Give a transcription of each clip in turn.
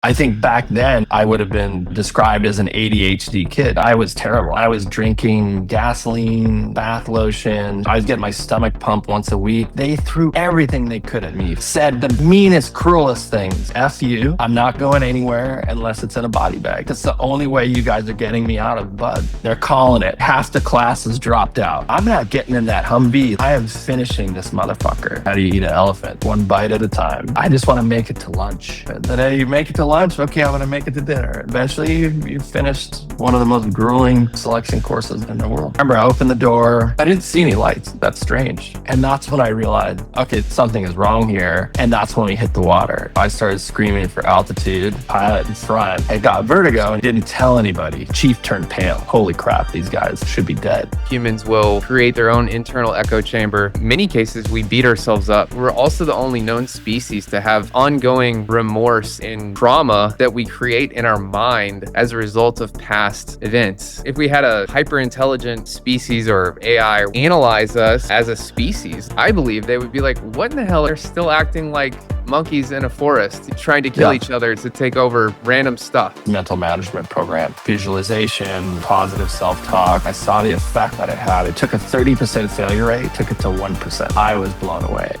I think back then I would have been described as an ADHD kid. I was terrible. I was drinking gasoline, bath lotion. I was getting my stomach pumped once a week. They threw everything they could at me, said the meanest, cruelest things. F you. I'm not going anywhere unless it's in a body bag. That's the only way you guys are getting me out of bud. They're calling it. Half the class has dropped out. I'm not getting in that Humvee. I am finishing this motherfucker. How do you eat an elephant? One bite at a time. I just want to make it to lunch. And then you make it to lunch. Okay, I'm going to make it to dinner. Eventually, you finished one of the most grueling selection courses in the world. Remember, I opened the door. I didn't see any lights. That's strange. And that's when I realized, okay, something is wrong here. And that's when we hit the water. I started screaming for altitude. Pilot in front. I got vertigo and didn't tell anybody. Chief turned pale. Holy crap, these guys should be dead. Humans will create their own internal echo chamber. In many cases, we beat ourselves up. We're also the only known species to have ongoing remorse and trauma that we create in our mind as a result of past events. If we had a hyper-intelligent species or AI analyze us as a species, I believe they would be like, what in the hell? They're still acting like monkeys in a forest, trying to kill each other to take over random stuff. Mental management program, visualization, positive self-talk. I saw the effect that it had. It took a 30% failure rate, took it to 1%. I was blown away.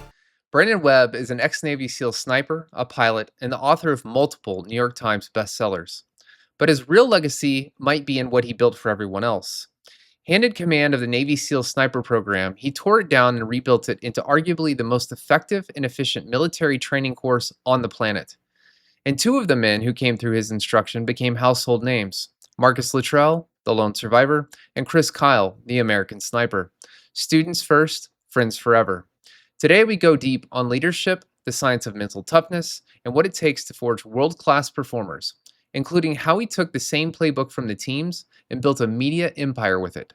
Brandon Webb is an ex-Navy SEAL sniper, a pilot, and the author of multiple New York Times bestsellers. But his real legacy might be in what he built for everyone else. Handed command of the Navy SEAL sniper program, he tore it down and rebuilt it into arguably the most effective and efficient military training course on the planet. And two of the men who came through his instruction became household names: Marcus Luttrell, the lone survivor, and Chris Kyle, the American sniper. Students first, friends forever. Today, we go deep on leadership, the science of mental toughness, and what it takes to forge world-class performers, including how he took the same playbook from the teams and built a media empire with it.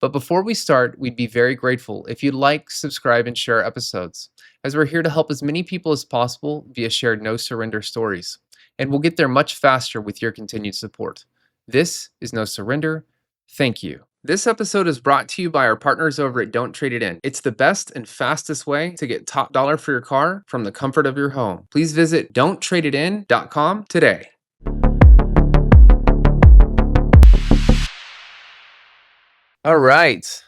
But before we start, we'd be very grateful if you'd like, subscribe, and share episodes, as we're here to help as many people as possible via shared no surrender stories. And we'll get there much faster with your continued support. This is No Surrender. Thank you. This episode is brought to you by our partners over at Don't Trade It In. It's the best and fastest way to get top dollar for your car from the comfort of your home. Please visit don'ttradeitin.com today. All right.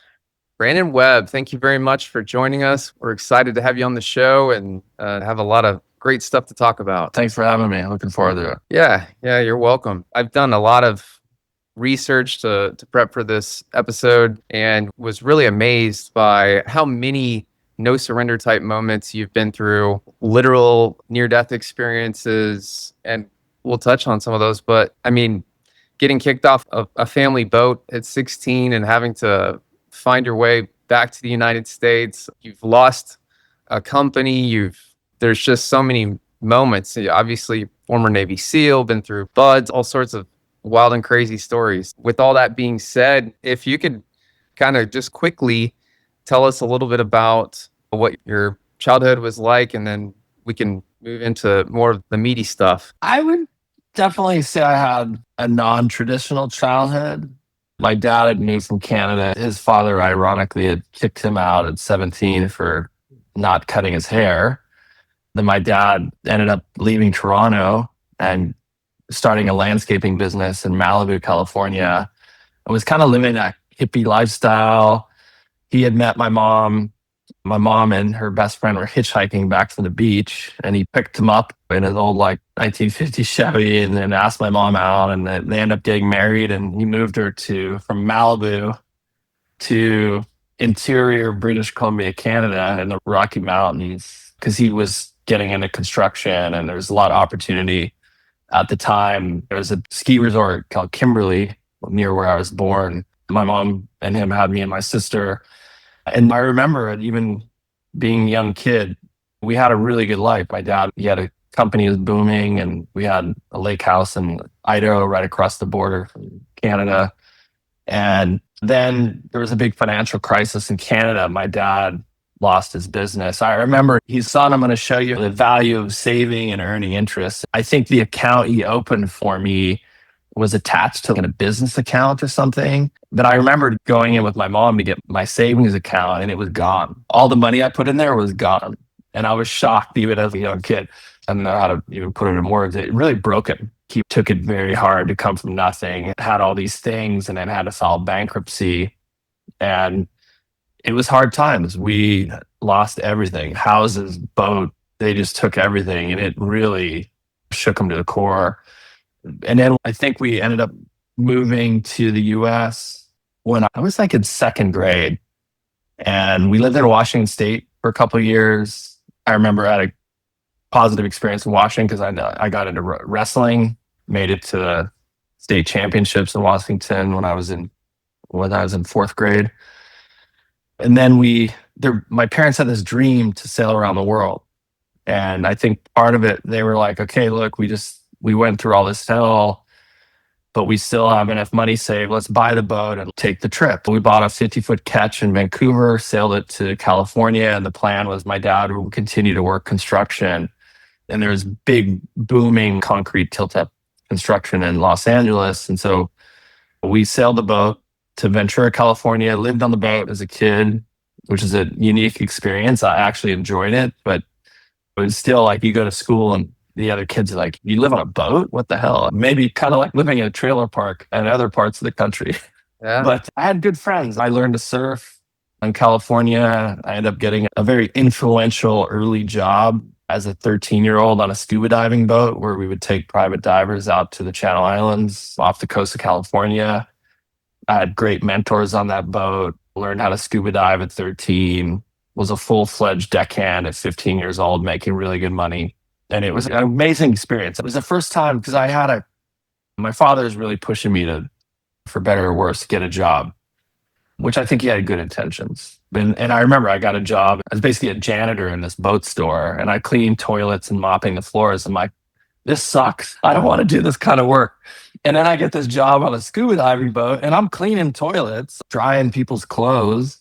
Brandon Webb, thank you very much for joining us. We're excited to have you on the show and have a lot of great stuff to talk about. Thanks for having me. Looking forward to it. Yeah, you're welcome. I've done a lot of research to prep for this episode and was really amazed by how many no surrender type moments you've been through, literal near-death experiences, and we'll touch on some of those. But I mean, getting kicked off of a family boat at 16 and having to find your way back to the United States, you've lost a company, there's just so many moments. Obviously, former Navy SEAL, been through BUDS, all sorts of wild and crazy stories. With all that being said, if you could kind of just quickly tell us a little bit about what your childhood was like, and then we can move into more of the meaty stuff. I would definitely say I had a non-traditional childhood. My dad had moved from Canada. His father, ironically, had kicked him out at 17 for not cutting his hair. Then my dad ended up leaving Toronto and starting a landscaping business in Malibu, California. I was kind of living that hippie lifestyle. He had met my mom. My mom and her best friend were hitchhiking back from the beach, and he picked him up in his old 1950 Chevy and then asked my mom out, and they ended up getting married, and he moved her from Malibu to interior British Columbia, Canada in the Rocky Mountains, because he was getting into construction and there was a lot of opportunity. At the time, there was a ski resort called Kimberly near where I was born. My mom and him had me and my sister. And I remember even being a young kid, we had a really good life. My dad, he had a company that was booming, and we had a lake house in Idaho right across the border from Canada. And then there was a big financial crisis in Canada. My dad lost his business. I remember he said, I'm going to show you the value of saving and earning interest. I think the account he opened for me was attached to a business account or something. But I remember going in with my mom to get my savings account, and it was gone. All the money I put in there was gone. And I was shocked even as a young kid. I don't know how to even put it in words. It really broke him. He took it very hard to come from nothing. It had all these things and then had to file bankruptcy. And it was hard times. We lost everything, houses, boat. They just took everything, and it really shook him to the core. And then I think we ended up moving to the US when I was like in second grade. And we lived in Washington State for a couple of years. I remember I had a positive experience in Washington because I got into wrestling, made it to the state championships in Washington when I was in fourth grade. And then my parents had this dream to sail around the world. And I think part of it, they were like, okay, look, we went through all this hell, but we still have enough money saved. Let's buy the boat and take the trip. We bought a 50-foot ketch in Vancouver, sailed it to California. And the plan was my dad would continue to work construction. And there's big booming concrete tilt-up construction in Los Angeles. And so we sailed the boat to Ventura, California, lived on the boat as a kid, which is a unique experience. I actually enjoyed it, but it was still like you go to school and the other kids are like, you live on a boat? What the hell? Maybe kind of like living in a trailer park in other parts of the country. Yeah. But I had good friends. I learned to surf in California. I ended up getting a very influential early job as a 13-year-old on a scuba diving boat where we would take private divers out to the Channel Islands off the coast of California. I had great mentors on that boat, learned how to scuba dive at 13, was a full-fledged deckhand at 15 years old, making really good money. And it was an amazing experience. It was the first time because my father was really pushing me to, for better or worse, get a job, which I think he had good intentions. And I remember I got a job. I was basically a janitor in this boat store, and I cleaned toilets and mopping the floors. I'm like, this sucks. I don't want to do this kind of work. And then I get this job on a scuba diving boat, and I'm cleaning toilets, drying people's clothes.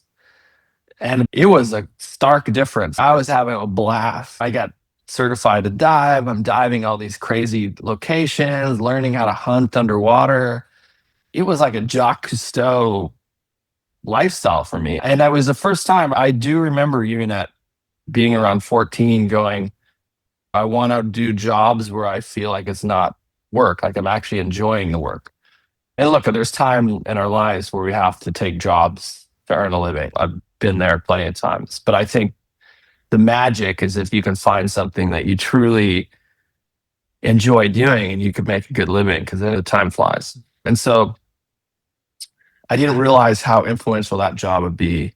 And it was a stark difference. I was having a blast. I got certified to dive. I'm diving all these crazy locations, learning how to hunt underwater. It was like a Jacques Cousteau lifestyle for me. And that was the first time I do remember even at being around 14 going, I want to do jobs where I feel like it's not work, like I'm actually enjoying the work. And look, there's time in our lives where we have to take jobs to earn a living. I've been there plenty of times. But I think the magic is if you can find something that you truly enjoy doing and you can make a good living, because then the time flies. And so I didn't realize how influential that job would be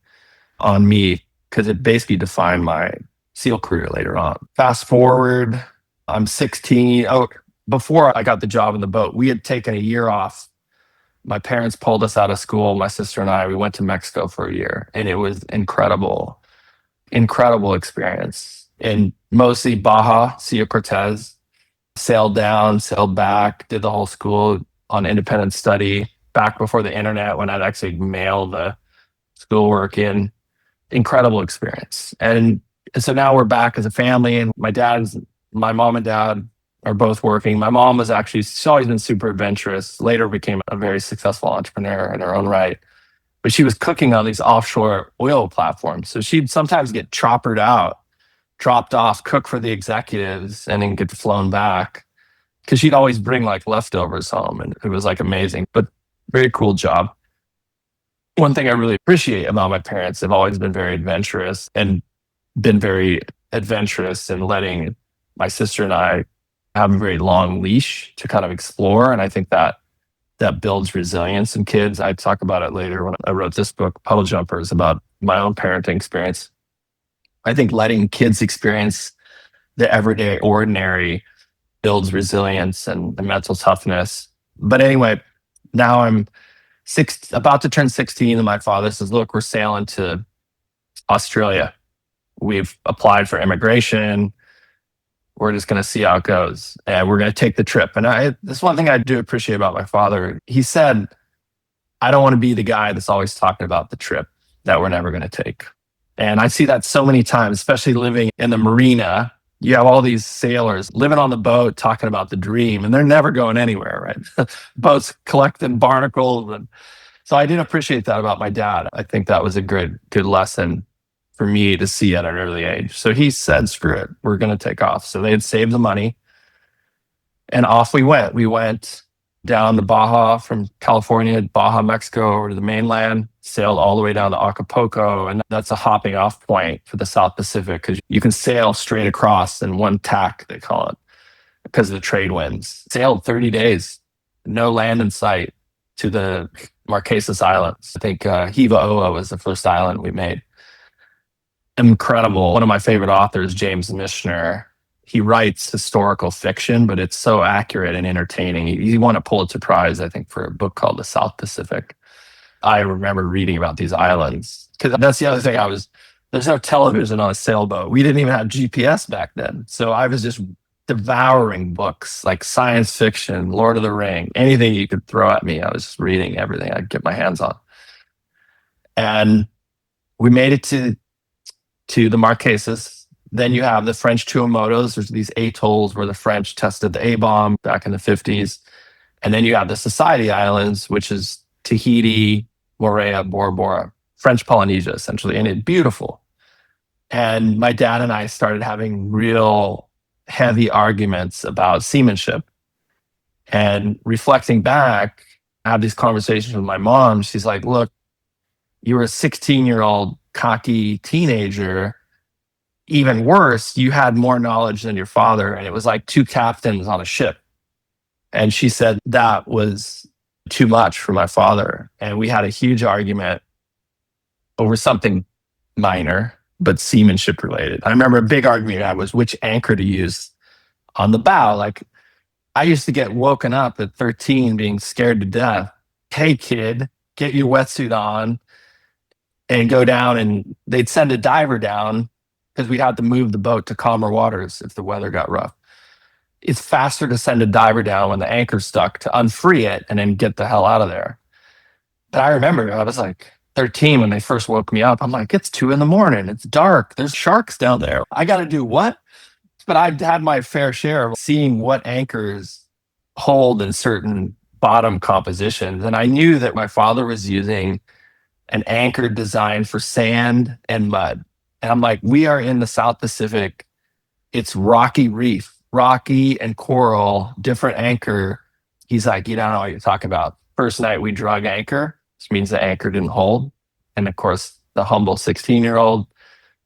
on me because it basically defined my SEAL career later on. Fast forward, I'm 16. Oh, before I got the job in the boat, we had taken a year off. My parents pulled us out of school, my sister and I. We went to Mexico for a year, and it was incredible experience. And mostly Baja, Sea Cortez, sailed down, sailed back, did the whole school on independent study back before the internet when I'd actually mail the schoolwork in. Incredible experience. And so now we're back as a family, and my mom and dad are both working. My mom she's always been super adventurous, later became a very successful entrepreneur in her own right. But she was cooking on these offshore oil platforms. So she'd sometimes get choppered out, dropped off, cook for the executives, and then get flown back. Because she'd always bring like leftovers home, and it was like amazing, but very cool job. One thing I really appreciate about my parents, they've always been very adventurous and been very adventurous in letting my sister and I have a very long leash to kind of explore. And I think that builds resilience in kids. I talk about it later when I wrote this book, Puddle Jumpers, about my own parenting experience. I think letting kids experience the everyday ordinary builds resilience and mental toughness. But anyway, now I'm about to turn 16, and my father says, look, we're sailing to Australia. We've applied for immigration. We're just going to see how it goes. And we're going to take the trip. And this one thing I do appreciate about my father. He said, I don't want to be the guy that's always talking about the trip that we're never going to take. And I see that so many times, especially living in the marina. You have all these sailors living on the boat talking about the dream, and they're never going anywhere, right? Boats collecting barnacles. And so I did appreciate that about my dad. I think that was a good lesson. for me to see at an early age. So he said, screw it, we're going to take off. So they had saved the money and off we went. We went down to Baja from California, Baja, Mexico, over to the mainland, sailed all the way down to Acapulco. And that's a hopping off point for the South Pacific because you can sail straight across in one tack, they call it, because of the trade winds. Sailed 30 days, no land in sight to the Marquesas Islands. I think Hiva Oa was the first island we made. Incredible. One of my favorite authors, James Michener, he writes historical fiction, but it's so accurate and entertaining. He won a Pulitzer Prize, I think, for a book called The South Pacific. I remember reading about these islands because that's the other thing. There's no television on a sailboat. We didn't even have GPS back then. So I was just devouring books like science fiction, Lord of the Ring, anything you could throw at me. I was just reading everything I could get my hands on. And we made it to the Marquesas. Then you have the French Tuamotus. There's these atolls where the French tested the A-bomb back in the 50s. And then you have the Society Islands, which is Tahiti, Moorea, Bora Bora, French Polynesia, essentially. And it's beautiful. And my dad and I started having real heavy arguments about seamanship. And reflecting back, I had these conversations with my mom. She's like, look, you were a 16-year-old cocky teenager. Even worse, you had more knowledge than your father, and it was like two captains on a ship. And she said that was too much for my father. And we had a huge argument over something minor, but seamanship related. I remember a big argument we had was which anchor to use on the bow. Like, I used to get woken up at 13 being scared to death. Hey, kid, get your wetsuit on and go down. And they'd send a diver down because we had to move the boat to calmer waters if the weather got rough. It's faster to send a diver down when the anchor's stuck to unfree it and then get the hell out of there. But I remember I was like 13 when they first woke me up. I'm like, it's 2 a.m. It's dark. There's sharks down there. I got to do what? But I've had my fair share of seeing what anchors hold in certain bottom compositions. And I knew that my father was using an anchor designed for sand and mud. And I'm like, we are in the South Pacific. It's rocky reef, rocky and coral, different anchor. He's like, you don't know what you're talking about. First night we drug anchor, which means the anchor didn't hold. And of course, the humble 16-year-old,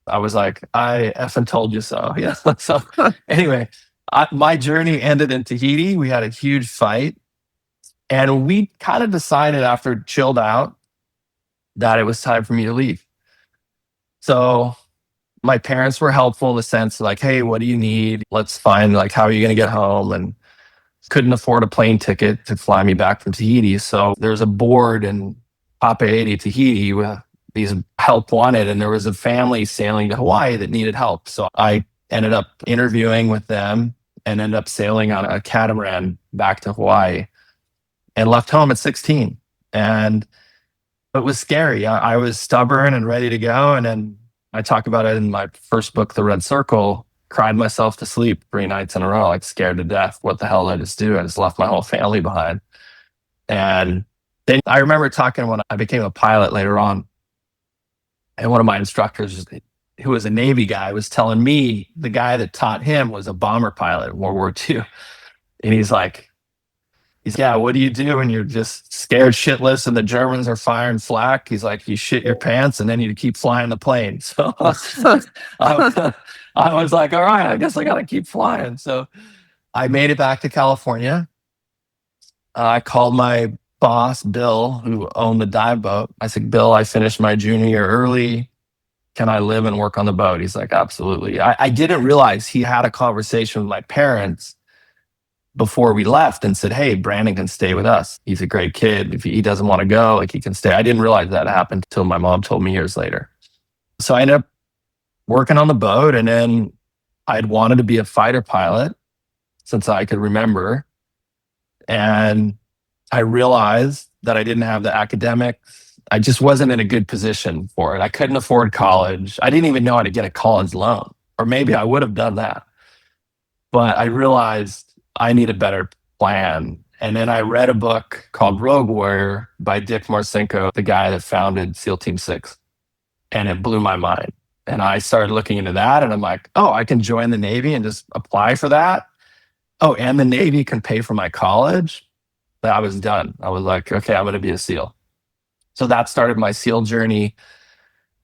I was like, I effing told you so. Yeah. So anyway, my journey ended in Tahiti. We had a huge fight. And we kind of decided after it chilled out that it was time for me to leave. So my parents were helpful in the sense like, hey, what do you need? Let's find like, how are you going to get home? And couldn't afford a plane ticket to fly me back from Tahiti. So there's a board in Papeete, Tahiti, with these help wanted. And there was a family sailing to Hawaii that needed help. So I ended up interviewing with them and ended up sailing on a catamaran back to Hawaii and left home at 16. And it was scary. I was stubborn and ready to go. And then I talk about it in my first book, The Red Circle, cried myself to sleep 3 nights in a row, like scared to death. What the hell did I just do? I just left my whole family behind. And then I remember talking when I became a pilot later on. And one of my instructors, who was a Navy guy, was telling me the guy that taught him was a bomber pilot in World War II. And he's like, yeah, what do you do when you're just scared shitless and the Germans are firing flak? He's like, you shit your pants and then you keep flying the plane. So I was like, all right, I guess I got to keep flying. So I made it back to California. I called my boss, Bill, who owned the dive boat. I said, Bill, I finished my junior year early. Can I live and work on the boat? He's like, absolutely. I didn't realize he had a conversation with my parents before we left and said, hey, Brandon can stay with us. He's a great kid. If he doesn't want to go, like, he can stay. I didn't realize that happened until my mom told me years later. So I ended up working on the boat, and then I'd wanted to be a fighter pilot since I could remember. And I realized that I didn't have the academics. I just wasn't in a good position for it. I couldn't afford college. I didn't even know how to get a college loan, or maybe I would have done that. But I realized I need a better plan. And then I read a book called Rogue Warrior by Dick Marcinko, the guy that founded SEAL Team 6. And it blew my mind. And I started looking into that, and I'm like, oh, I can join the Navy and just apply for that. Oh, and the Navy can pay for my college. I was done. I was like, okay, I'm going to be a SEAL. So that started my SEAL journey.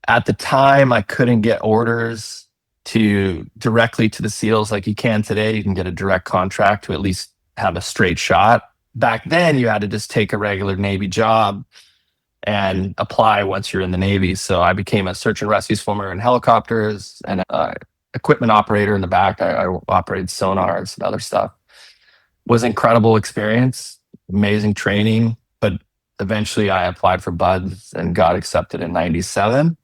At the time, I couldn't get orders to directly to the SEALs like you can today. You can get a direct contract to at least have a straight shot. Back then, you had to just take a regular Navy job and apply once you're in the Navy. So I became a search and rescue swimmer in helicopters and equipment operator in the back. I operated sonars and other stuff. Was incredible experience, amazing training. But eventually I applied for BUD/S and got accepted in 97.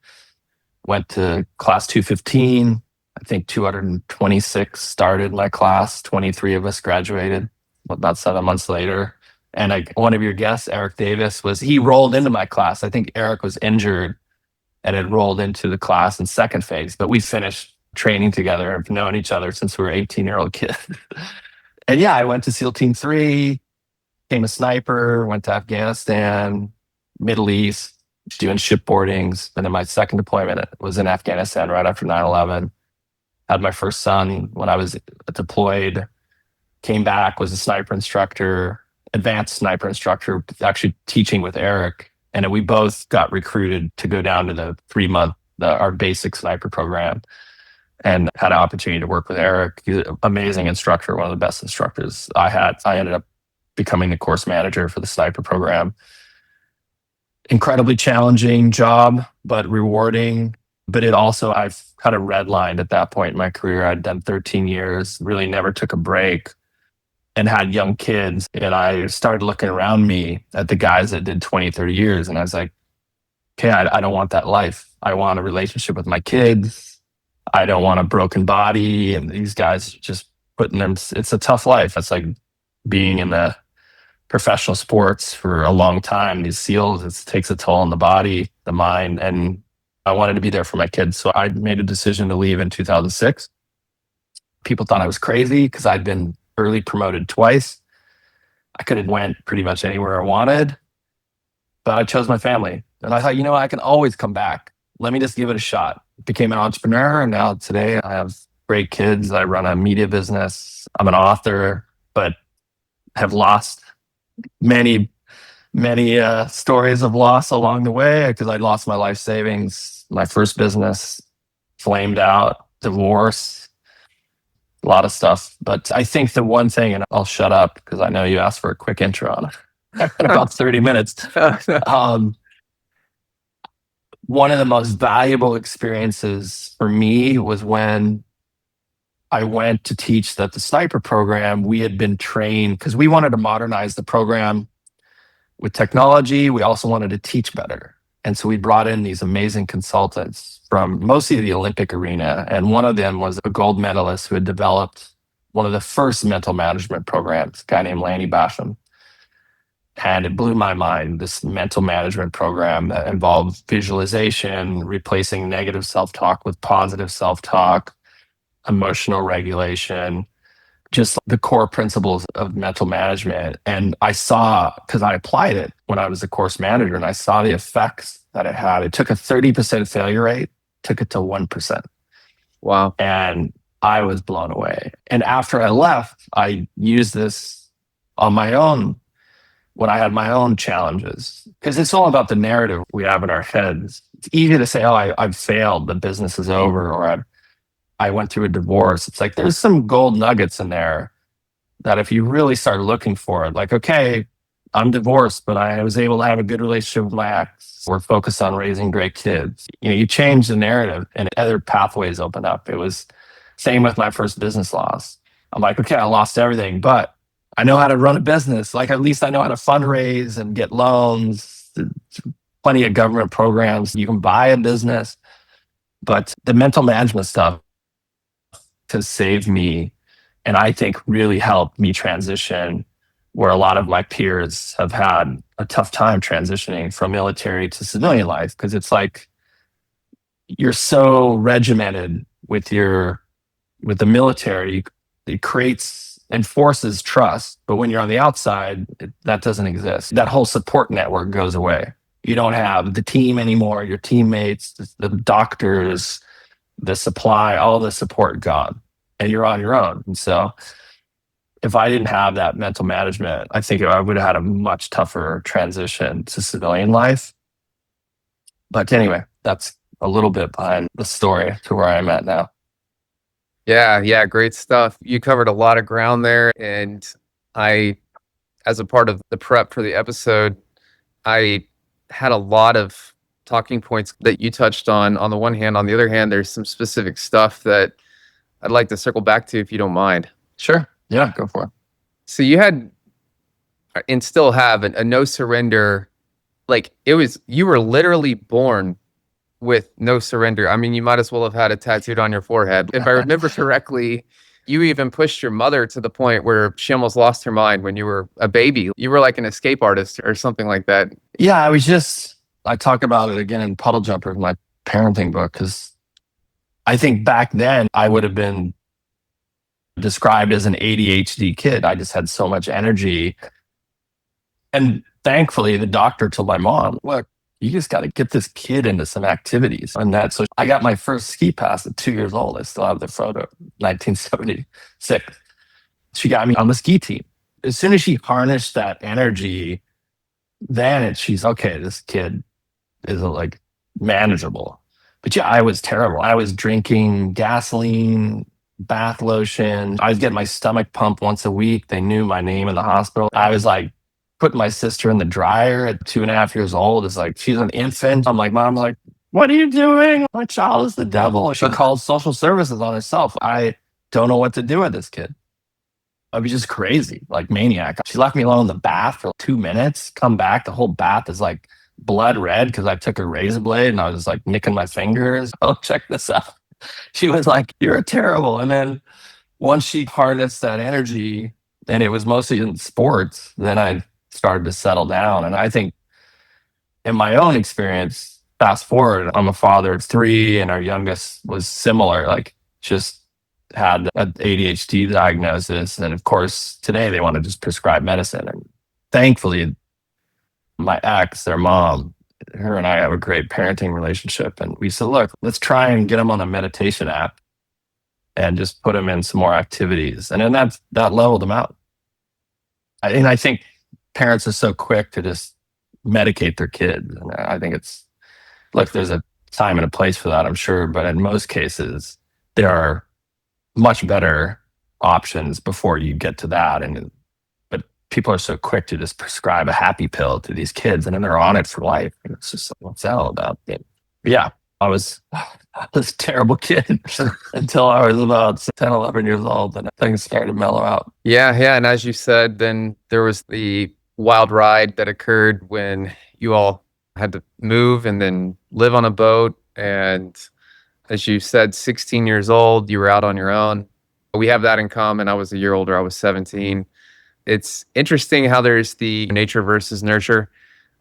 Went to class 215. I think 226 started my class. 23 of us graduated about 7 months later. And one of your guests, Eric Davis, he rolled into my class. I think Eric was injured and had rolled into the class in second phase, but we finished training together. Have known each other since we were 18-year-old kids. And yeah, I went to SEAL Team 3, became a sniper, went to Afghanistan, Middle East, doing shipboardings. And then my second deployment was in Afghanistan right after 9/11. Had my first son when I was deployed, came back, was a sniper instructor, advanced sniper instructor, actually teaching with Eric. And we both got recruited to go down to the 3-month, our basic sniper program, and had an opportunity to work with Eric. He's an amazing instructor, one of the best instructors I had. I ended up becoming the course manager for the sniper program. Incredibly challenging job, but rewarding. But I've kind of redlined at that point in my career. I'd done 13 years, really never took a break, and had young kids. And I started looking around me at the guys that did 20, 30 years. And I was like, okay, I don't want that life. I want a relationship with my kids. I don't want a broken body. And these guys just it's a tough life. It's like being in the professional sports for a long time. These SEALs, it takes a toll on the body, the mind. And I wanted to be there for my kids. So I made a decision to leave in 2006. People thought I was crazy because I'd been early promoted twice. I could have went pretty much anywhere I wanted, but I chose my family. And I thought, I can always come back. Let me just give it a shot. Became an entrepreneur, and now today I have great kids. I run a media business. I'm an author, but have lost many stories of loss along the way because I lost my life savings. My first business flamed out, divorce, a lot of stuff. But I think the one thing, and I'll shut up because I know you asked for a quick intro on it in about 30 minutes. One of the most valuable experiences for me was when I went to teach the sniper program. We had been trained because we wanted to modernize the program with technology. We also wanted to teach better. And so we brought in these amazing consultants from mostly the Olympic arena. And one of them was a gold medalist who had developed one of the first mental management programs, a guy named Lanny Basham. And it blew my mind, this mental management program that involved visualization, replacing negative self-talk with positive self-talk, emotional regulation, just the core principles of mental management. And I saw, because I applied it when I was the course manager, and I saw the effects that it had. It took a 30% failure rate, took it to 1%. Wow. And I was blown away. And after I left, I used this on my own when I had my own challenges, because it's all about the narrative we have in our heads. It's easy to say, oh, I've failed, the business is over, or I went through a divorce. It's like there's some gold nuggets in there that if you really start looking for it, like, okay, I'm divorced, but I was able to have a good relationship with my ex. We're focused on raising great kids. You change the narrative and other pathways open up. It was same with my first business loss. I'm like, okay, I lost everything, but I know how to run a business. Like, at least I know how to fundraise and get loans. Plenty of government programs. You can buy a business, but the mental management stuff to save me, and I think really helped me transition where a lot of my peers have had a tough time transitioning from military to civilian life, because it's like you're so regimented with the military. It enforces trust, but when you're on the outside, that doesn't exist. That whole support network goes away. You don't have the team anymore, your teammates, the doctors, the supply, all the support gone, and you're on your own. And so if I didn't have that mental management, I think I would have had a much tougher transition to civilian life. But anyway, that's a little bit behind the story to where I'm at now. Yeah, great stuff. You covered a lot of ground there. And I, as a part of the prep for the episode, I had a lot of talking points that you touched on the one hand. On the other hand, there's some specific stuff that I'd like to circle back to if you don't mind. Sure. Yeah, go for it. So you had and still have a no surrender. Like you were literally born with no surrender. I mean, you might as well have had it tattooed on your forehead. If I remember correctly, you even pushed your mother to the point where she almost lost her mind when you were a baby. You were like an escape artist or something like that. Yeah, I talk about it again in Puddle Jumper, my parenting book, because I think back then I would have been described as an ADHD kid. I just had so much energy. And thankfully, the doctor told my mom, look, you just got to get this kid into some activities. And that, so I got my first ski pass at 2 years old. I still have the photo, 1976. She got me on the ski team. As soon as she harnessed that energy, then she's okay, this kid is like manageable. But yeah, I was terrible. I was drinking gasoline, bath lotion. I was getting my stomach pumped once a week. They knew my name in the hospital. I was like putting my sister in the dryer at 2.5 years old. It's like, she's an infant. I'm like, Mom, like, what are you doing? My child is the devil. She called social services on herself. I don't know what to do with this kid. I was just crazy, like maniac. She left me alone in the bath for 2 minutes, come back, the whole bath is like blood red because I took a razor blade and I was like nicking my fingers. Oh, check this out. She was like, you're terrible. And then once she harnessed that energy, and it was mostly in sports, then I started to settle down. And I think in my own experience, fast forward, I'm a father of 3 and our youngest was similar, like just had an ADHD diagnosis. And of course, today they want to just prescribe medicine. And thankfully, my ex, their mom, her and I have a great parenting relationship. And we said, look, let's try and get them on a meditation app and just put them in some more activities. And then that leveled them out. And I think parents are so quick to just medicate their kids. And I think look, there's a time and a place for that, I'm sure. But in most cases, there are much better options before you get to that. But people are so quick to just prescribe a happy pill to these kids, and then they're on it for life. And it's just what's that all about? Yeah, I was a terrible kid until I was about 10, 11 years old, and things started to mellow out. Yeah. And as you said, then there was the wild ride that occurred when you all had to move and then live on a boat. And as you said, 16 years old, you were out on your own. We have that in common. I was a year older. I was 17. It's interesting how there's the nature versus nurture.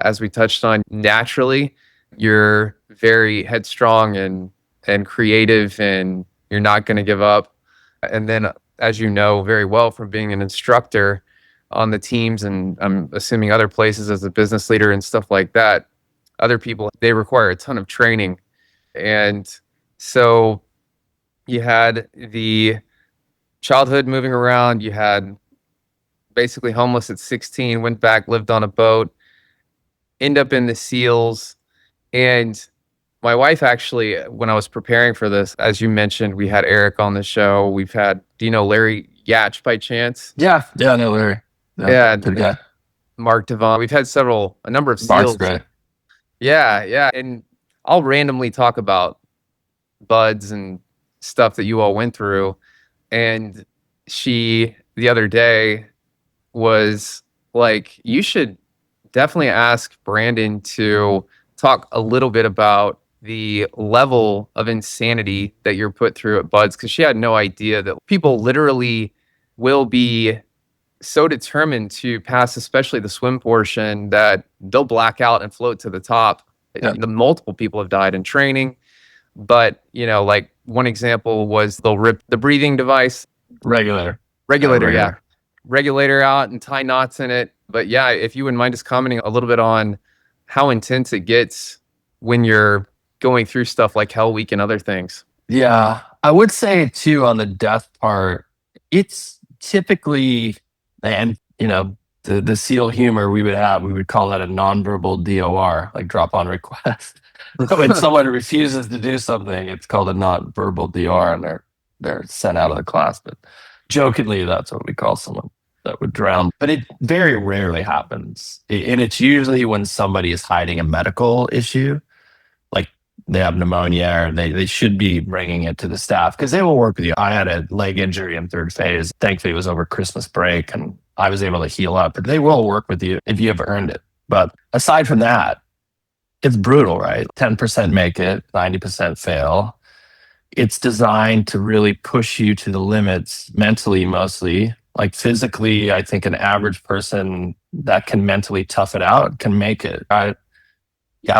As we touched on, naturally, you're very headstrong and creative, and you're not going to give up. And then, as you know very well from being an instructor on the teams, and I'm assuming other places as a business leader and stuff like that, other people, they require a ton of training. And so you had the childhood moving around, you had basically homeless at 16, went back, lived on a boat, end up in the SEALs. And my wife actually, when I was preparing for this, as you mentioned, we had Eric on the show. Do you know Larry Yatch by chance? Yeah, I know Larry. Yeah, good guy. Mark Devon. We've had a number of Mark's SEALs. great. Yeah. And I'll randomly talk about buds and stuff that you all went through. And she, the other day, was like, you should definitely ask Brandon to talk a little bit about the level of insanity that you're put through at Buds, because she had no idea that people literally will be so determined to pass, especially the swim portion, that they'll black out and float to the top. Yeah. The multiple people have died in training. But, like one example was they'll rip the breathing device. Regulator. Yeah. Regulator out and tie knots in it. But yeah, if you wouldn't mind just commenting a little bit on how intense it gets when you're going through stuff like Hell Week and other things. Yeah. I would say too on the death part, it's typically, and the SEAL humor we would call that a nonverbal DOR, like drop on request. When someone refuses to do something, it's called a nonverbal DR, and they're sent out of the class. But jokingly, that's what we call someone that would drown. But it very rarely happens, and it's usually when somebody is hiding a medical issue, like they have pneumonia, or they should be bringing it to the staff because they will work with you. I had a leg injury in third phase. Thankfully, it was over Christmas break, and I was able to heal up. But they will work with you if you have earned it. But aside from that, it's brutal, right? 10% make it, 90% fail. It's designed to really push you to the limits mentally, mostly. Like physically, I think an average person that can mentally tough it out can make it. I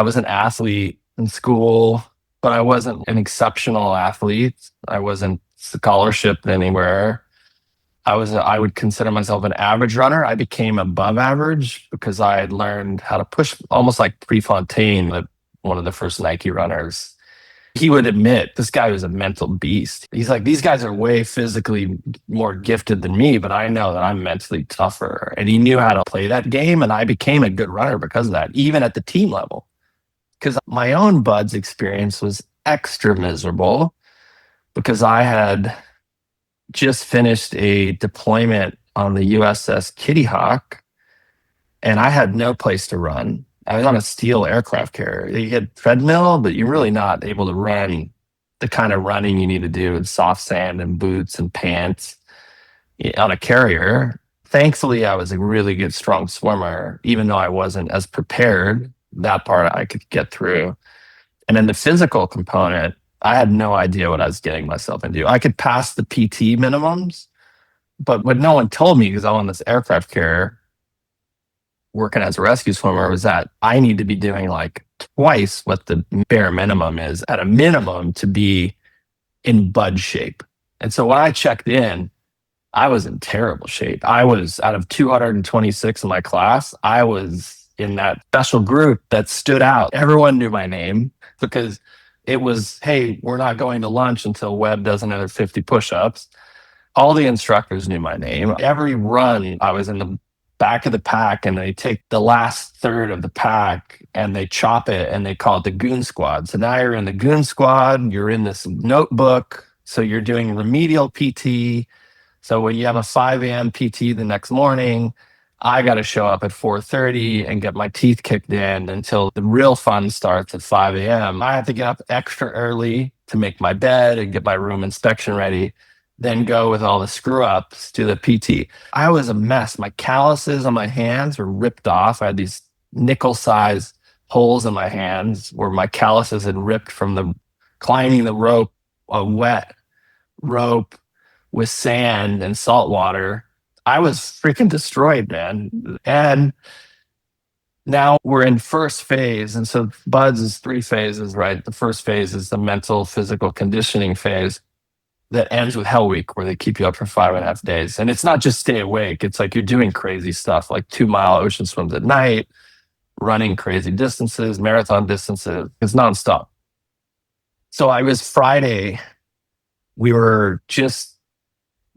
was an athlete in school, but I wasn't an exceptional athlete. I wasn't scholarship anywhere. I would consider myself an average runner. I became above average because I had learned how to push, almost like Prefontaine, one of the first Nike runners. He would admit this guy was a mental beast. He's like, these guys are way physically more gifted than me, but I know that I'm mentally tougher. And he knew how to play that game. And I became a good runner because of that, even at the team level. Because my own buds experience was extra miserable because I had just finished a deployment on the USS Kitty Hawk, and I had no place to run. I was on a steel aircraft carrier. You get treadmill, but you're really not able to run the kind of running you need to do in soft sand and boots and pants on a carrier. Thankfully, I was a really good, strong swimmer, even though I wasn't as prepared. That part I could get through. And then the physical component, I had no idea what I was getting myself into. I could pass the PT minimums, but what no one told me, because I'm on this aircraft carrier working as a rescue swimmer, was that I need to be doing like twice what the bare minimum is at a minimum to be in bud shape. And so when I checked in, I was in terrible shape. I was out of 226 in my class. I was in that special group that stood out. Everyone knew my name because it was, hey, we're not going to lunch until Webb does another 50 push-ups. All the instructors knew my name. Every run, I was in the back of the pack, and they take the last third of the pack and they chop it and they call it the goon squad. So now you're in the goon squad, you're in this notebook. So you're doing remedial PT. So when you have a 5 a.m. PT the next morning, I got to show up at 4:30 and get my teeth kicked in until the real fun starts at 5 a.m. I have to get up extra early to make my bed and get my room inspection ready, then go with all the screw ups to the PT. I was a mess. My calluses on my hands were ripped off. I had these nickel sized holes in my hands where my calluses had ripped from the climbing the rope, a wet rope with sand and salt water. I was freaking destroyed, man. And now we're in first phase. And so BUDS is 3 phases, right? The first phase is the mental, physical conditioning phase that ends with Hell Week, where they keep you up for 5.5 days. And it's not just stay awake. It's like you're doing crazy stuff, like 2-mile ocean swims at night, running crazy distances, marathon distances. It's nonstop. So I was Friday, we were just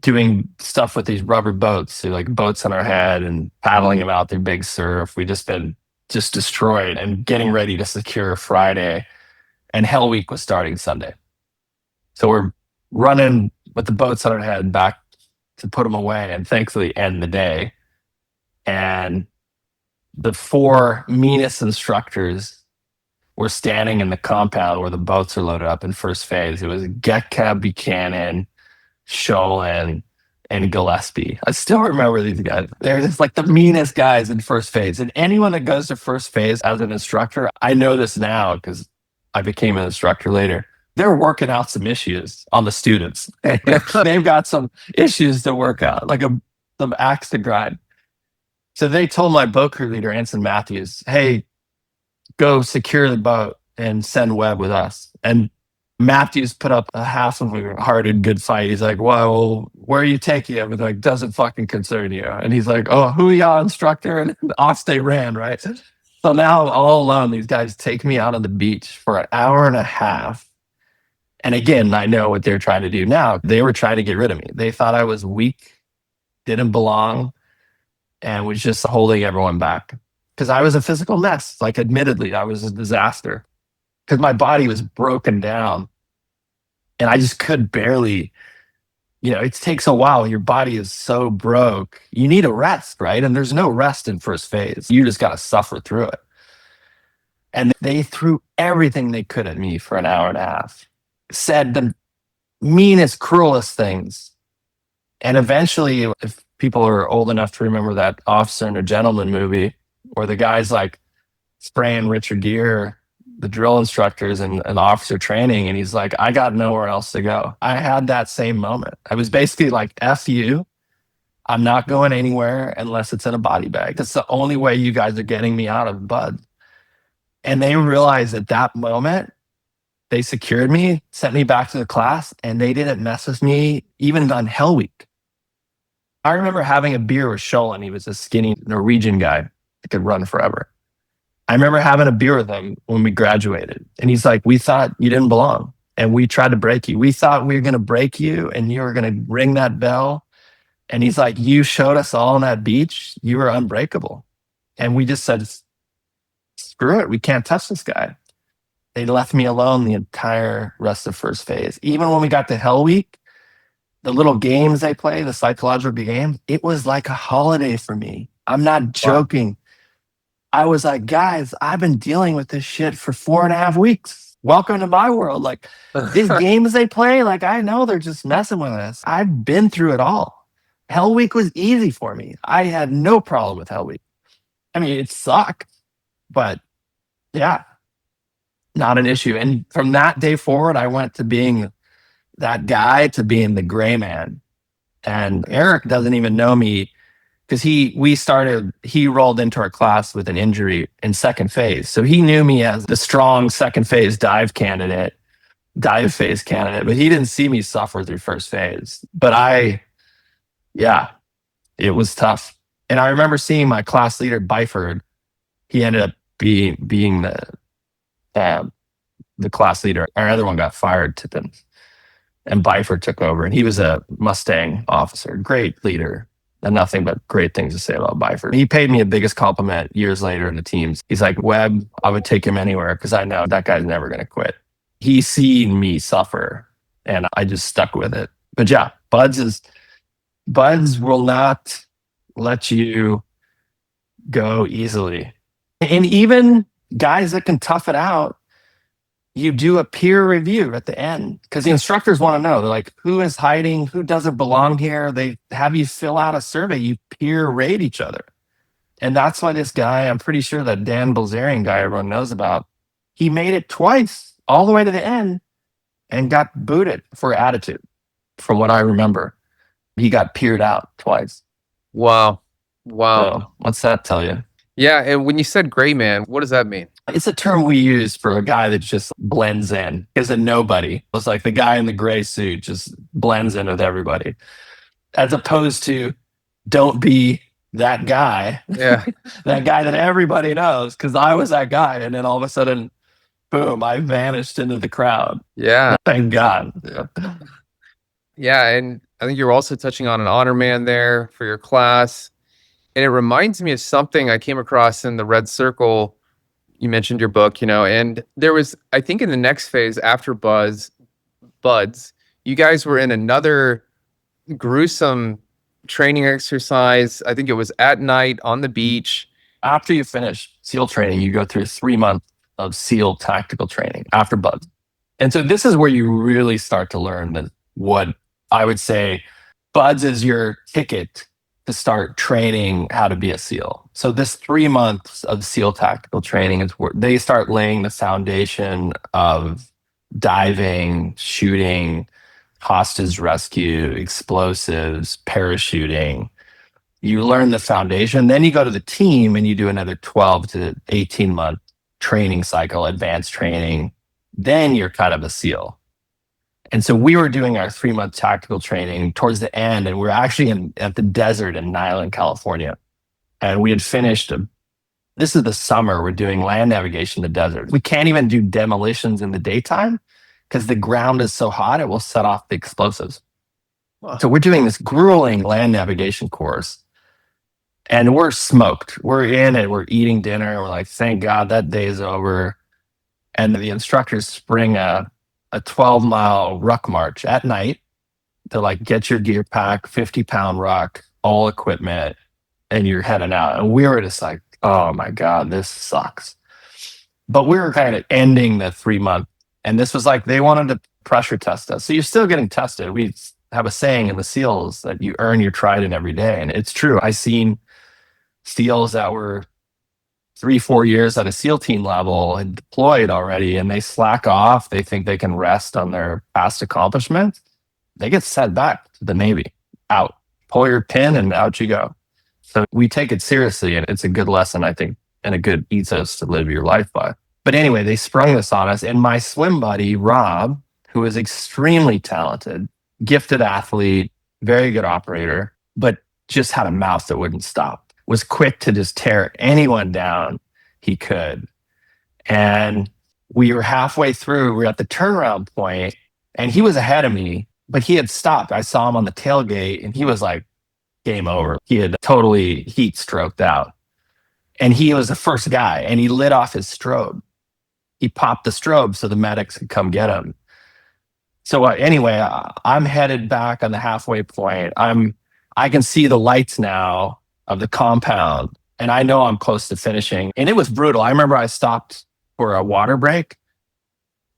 doing stuff with these rubber boats, so like boats on our head and paddling them out through big surf. We just been just destroyed and getting ready to secure Friday. And Hell Week was starting Sunday. So we're running with the boats on our head back to put them away and thankfully end the day. And the 4 meanest instructors were standing in the compound where the boats are loaded up in first phase. It was Getka, Buchanan, Sholin, and Gillespie. I still remember these guys. They're just like the meanest guys in first phase. And anyone that goes to first phase as an instructor, I know this now because I became an instructor later. They're working out some issues on the students. They've got some issues to work out, like some axe to grind. So they told my boat crew leader, Anson Matthews, hey, go secure the boat and send Webb with us. And Matthews put up a half-hearted good fight. He's like, well, where are you taking him? And like, doesn't fucking concern you. And he's like, oh, who y'all instructor? And off they ran, right? So now all alone, these guys take me out on the beach for an hour and a half. And again, I know what they're trying to do now. They were trying to get rid of me. They thought I was weak, didn't belong, and was just holding everyone back. Because I was a physical mess. Like, admittedly, I was a disaster. Because my body was broken down and I just could barely, it takes a while. Your body is so broke. You need a rest, right? And there's no rest in first phase. You just got to suffer through it. And they threw everything they could at me for an hour and a half, said the meanest, cruelest things. And eventually, if people are old enough to remember that Officer and a Gentleman movie, where the guy's like spraying Richard Gere, the drill instructors and officer training, and he's like, I got nowhere else to go. I had that same moment. I was basically like, F you. I'm not going anywhere unless it's in a body bag. That's the only way you guys are getting me out of Bud. And they realized at that moment, they secured me, sent me back to the class, and they didn't mess with me even on Hell Week. I remember having a beer with Sholin. He was a skinny Norwegian guy that could run forever. I remember having a beer with him when we graduated. And he's like, we thought you didn't belong. And we tried to break you. We thought we were going to break you and you were going to ring that bell. And he's like, you showed us all on that beach. You were unbreakable. And we just said, screw it. We can't touch this guy. They left me alone the entire rest of first phase. Even when we got to Hell Week, the little games they play, the psychological games, it was like a holiday for me. I'm not joking. Wow. I was like, guys, I've been dealing with this shit for 4.5 weeks. Welcome to my world. Like, these games they play, like, I know they're just messing with us. I've been through it all. Hell Week was easy for me. I had no problem with Hell Week. I mean, it sucked, but yeah, not an issue. And from that day forward, I went to being that guy to being the gray man. And Eric doesn't even know me because he rolled into our class with an injury in second phase. So he knew me as the strong second phase dive phase candidate, but he didn't see me suffer through first phase. But it was tough. And I remember seeing my class leader, Byford. He ended up being the class leader. Our other one got fired to them. And Byford took over, and he was a Mustang officer, great leader, and nothing but great things to say about Byford. He paid me the biggest compliment years later in the teams. He's like, Webb, I would take him anywhere because I know that guy's never going to quit. He's seen me suffer, and I just stuck with it. But yeah, Buds will not let you go easily. And even guys that can tough it out, you do a peer review at the end because the instructors want to know. They're like, who is hiding? Who doesn't belong here? They have you fill out a survey. You peer rate each other. And that's why this guy, I'm pretty sure that Dan Bilzerian guy everyone knows about, he made it twice all the way to the end and got booted for attitude. From what I remember, he got peered out twice. Wow. So, what's that tell you? Yeah. And when you said gray man, what does that mean? It's a term we use for a guy that just blends in, is a nobody. It's like the guy in the gray suit just blends in with everybody, as opposed to don't be that guy. Yeah. That guy that everybody knows, because I was that guy. And then all of a sudden, boom, I vanished into the crowd. Yeah. Thank God. Yeah. And I think you're also touching on an honor man there for your class. And it reminds me of something I came across in the Red Circle. You mentioned your book, and there was, I think in the next phase after Buds, you guys were in another gruesome training exercise. I think it was at night on the beach. After you finish SEAL training, you go through 3 months of SEAL tactical training after Buds. And so this is where you really start to learn what I would say Buds is your ticket to start training how to be a SEAL. So this 3 months of SEAL tactical training is where they start laying the foundation of diving, shooting, hostage rescue, explosives, parachuting. You learn the foundation. Then you go to the team and you do another 12 to 18 month training cycle, advanced training. Then you're kind of a SEAL. And so we were doing our 3 month tactical training towards the end, and we're actually at the desert in Niland, California. And we had finished, this is the summer, we're doing land navigation in the desert. We can't even do demolitions in the daytime because the ground is so hot, it will set off the explosives. Wow. So we're doing this grueling land navigation course and we're smoked. We're in it. We're eating dinner. We're like, thank God that day is over. And the instructors spring a 12-mile ruck march at night. They're like, get your gear pack, 50-pound ruck, all equipment, and you're heading out. And we were just like, oh my God, this sucks. But we were kind of ending the 3 month. And this was like, they wanted to pressure test us. So you're still getting tested. We have a saying in the SEALs that you earn your Trident every day. And it's true. I seen SEALs that were 3-4 years at a SEAL team level and deployed already, and they slack off. They think they can rest on their past accomplishments. They get sent back to the Navy, out, pull your pin and out you go. So we take it seriously, and it's a good lesson, I think, and a good ethos to live your life by. But anyway, they sprung this on us, and my swim buddy, Rob, who is extremely talented, gifted athlete, very good operator, but just had a mouth that wouldn't stop, was quick to just tear anyone down he could. And we were halfway through, we were at the turnaround point, and he was ahead of me, but he had stopped. I saw him on the tailgate, and he was like, game over. He had totally heat stroked out. And he was the first guy, and he lit off his strobe. He popped the strobe so the medics could come get him. So anyway, I'm headed back on the halfway point. I can see the lights now of the compound, and I know I'm close to finishing. And it was brutal. I remember I stopped for a water break,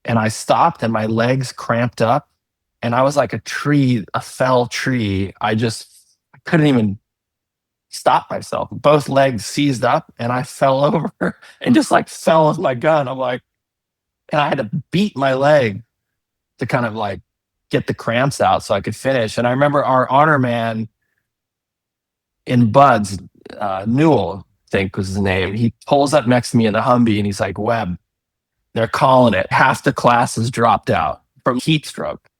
and I stopped, and my legs cramped up, and I was like a tree, a fell tree. I couldn't even stop myself. Both legs seized up, and I fell over and just like fell with my gun. I'm like, and I had to beat my leg to kind of like get the cramps out so I could finish. And I remember our honor man in Buds, Newell, I think was his name. He pulls up next to me in the Humvee, and he's like, Webb, they're calling it. Half the class has dropped out from heat stroke.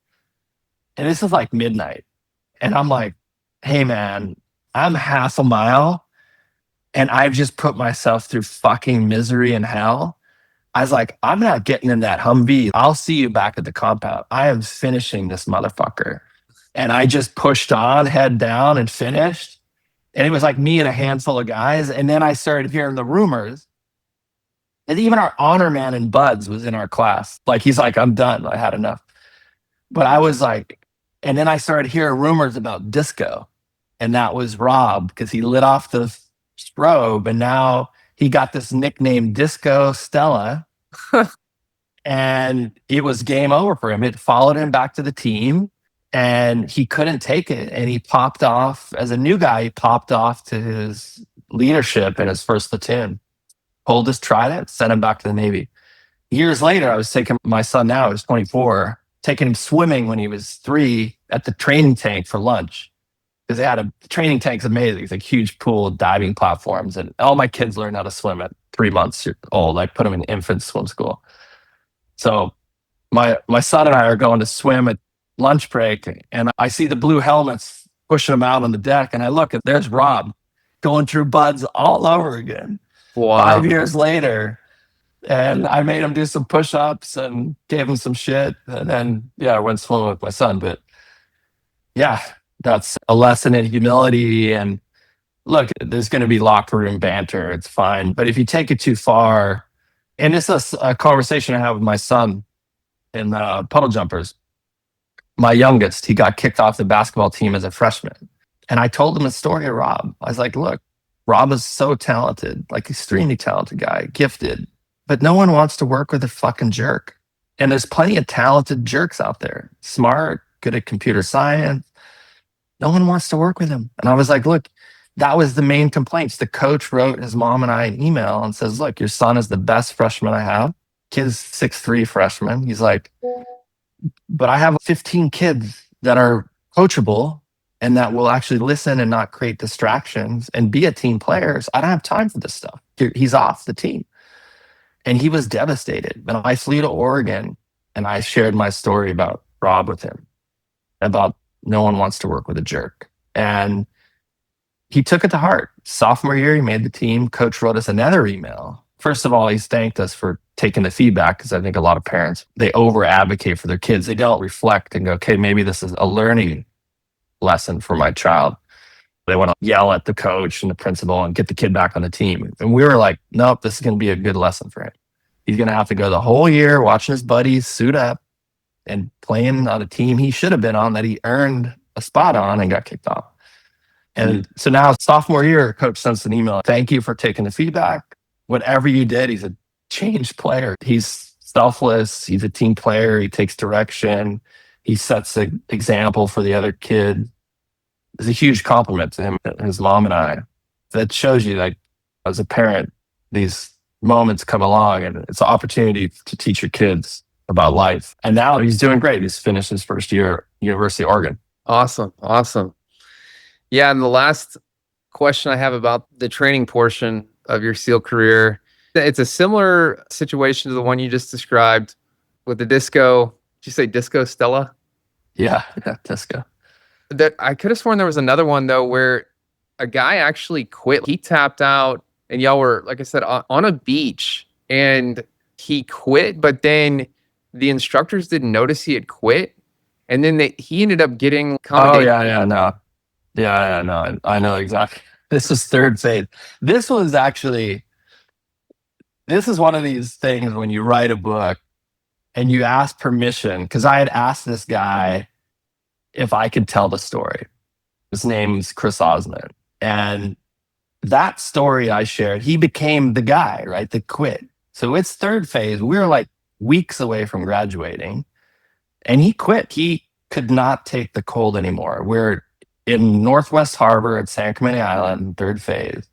And this is like midnight. And I'm like, hey man, I'm half a mile and I've just put myself through fucking misery and hell. I was like, I'm not getting in that Humvee. I'll see you back at the compound. I am finishing this motherfucker. And I just pushed on, head down, and finished. And it was like me and a handful of guys. And then I started hearing the rumors. And even our honor man in Buds was in our class. Like, he's like, I'm done. I had enough. But I was like, and then I started hearing rumors about disco. And that was Rob, because he lit off the strobe, and now he got this nickname Disco Stella. And it was game over for him. It followed him back to the team, and he couldn't take it. And he popped off as a new guy. He popped off to his leadership in his first platoon, pulled his Trident, sent him back to the Navy. Years later, I was taking my son now, he's 24, taking him swimming when he was 3 at the training tank for lunch. Because they had a training tank's amazing. It's like huge pool, diving platforms. And all my kids learned how to swim at 3 months old. I put them in infant swim school. So my son and I are going to swim at lunch break, and I see the blue helmets pushing them out on the deck. And I look, and there's Rob going through Buds all over again. Wow. 5 years later. And I made him do some push-ups and gave him some shit. And then, I went swimming with my son. But yeah, that's a lesson in humility. And look, there's going to be locker room banter. It's fine. But if you take it too far, and this is a conversation I have with my son in puddle jumpers. My youngest, he got kicked off the basketball team as a freshman. And I told him the story of Rob. I was like, look, Rob is so talented, like extremely talented guy, gifted. But no one wants to work with a fucking jerk. And there's plenty of talented jerks out there. Smart, good at computer science. No one wants to work with him. And I was like, look, that was the main complaints. The coach wrote his mom and I an email and says, look, your son is the best freshman I have. Kid's 6'3" freshman. He's like, but I have 15 kids that are coachable and that will actually listen and not create distractions and be a team player. So I don't have time for this stuff. He's off the team. And he was devastated. But I flew to Oregon, and I shared my story about Rob with him, about no one wants to work with a jerk. And he took it to heart. Sophomore year, he made the team. Coach wrote us another email. First of all, he's thanked us for taking the feedback, because I think a lot of parents, they over advocate for their kids. They don't reflect and go, okay, maybe this is a learning lesson for my child. They want to yell at the coach and the principal and get the kid back on the team. And we were like, nope, this is going to be a good lesson for him. He's going to have to go the whole year watching his buddies suit up and playing on a team he should have been on that he earned a spot on and got kicked off. And so now, sophomore year, coach sends an email. Thank you for taking the feedback. Whatever you did, he's a changed player. He's selfless. He's a team player. He takes direction. He sets an example for the other kid. It's a huge compliment to him, his mom and I. That shows you, like, as a parent, these moments come along and it's an opportunity to teach your kids about life. And now he's doing great. He's finished his first year at University of Oregon. Awesome. Yeah, and the last question I have about the training portion of your SEAL career, it's a similar situation to the one you just described with the disco. Did you say disco Stella? Yeah, disco. That I could have sworn there was another one though where a guy actually quit. He tapped out, and y'all were, like I said, on a beach, and he quit. But then the instructors didn't notice he had quit, and then he ended up getting. Oh no. Yeah, no, I know exactly. This was third phase. This is one of these things when you write a book and you ask permission, because I had asked this guy if I could tell the story. His name's Chris Osmond. And that story I shared, he became the guy, right, that quit. So it's third phase. We were like weeks away from graduating, and he quit. He could not take the cold anymore. We're in Northwest Harbor at San Clemente Island, third phase,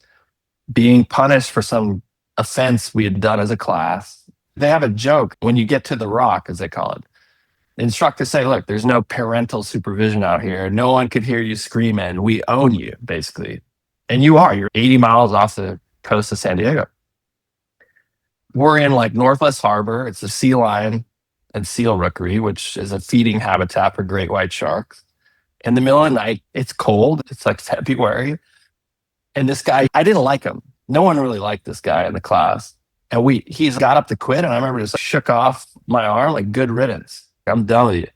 being punished for some offense we had done as a class. They have a joke when you get to the rock, as they call it. The instructors say, look, there's no parental supervision out here. No one could hear you screaming. We own you, basically. And you're 80 miles off the coast of San Diego. We're in like Northwest Harbor. It's a sea lion and seal rookery, which is a feeding habitat for great white sharks. In the middle of the night, it's cold. It's like February. And this guy, I didn't like him. No one really liked this guy in the class. And he's got up to quit. And I remember just shook off my arm, like, good riddance. I'm done with you.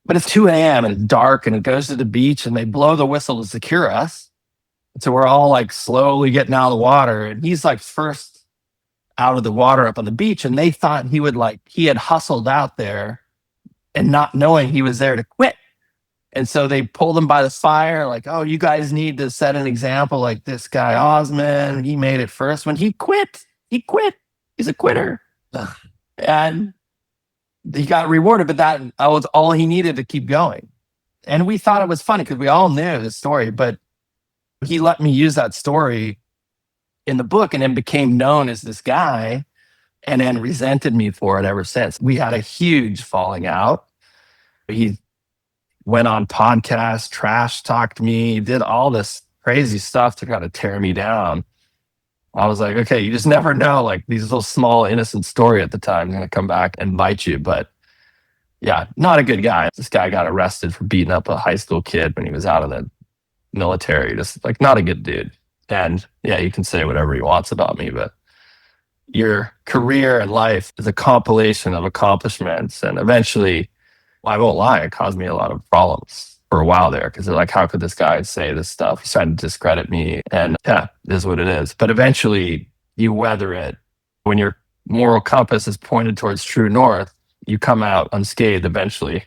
But it's 2 a.m. and it's dark, and it goes to the beach, and they blow the whistle to secure us. And so we're all like slowly getting out of the water. And he's like first out of the water up on the beach. And they thought he had hustled out there and not knowing he was there to quit. And so they pulled him by the fire, like, oh, you guys need to set an example, like this guy Osmond. He made it first when he quit. He's a quitter. And he got rewarded, but that was all he needed to keep going. And we thought it was funny because we all knew the story, but he let me use that story in the book and then became known as this guy, and then resented me for it ever since. We had a huge falling out. He went on podcasts, trash talked me, did all this crazy stuff to kind of tear me down. I was like, okay, you just never know. Like, these little small innocent story at the time is going to come back and bite you. But yeah, not a good guy. This guy got arrested for beating up a high school kid when he was out of the military. Just like, not a good dude. And yeah, you can say whatever he wants about me, but your career and life is a compilation of accomplishments. And eventually, I won't lie, it caused me a lot of problems for a while there, because they're like, how could this guy say this stuff? He's trying to discredit me. And yeah, it is what it is. But eventually you weather it. When your moral compass is pointed towards true north, you come out unscathed eventually.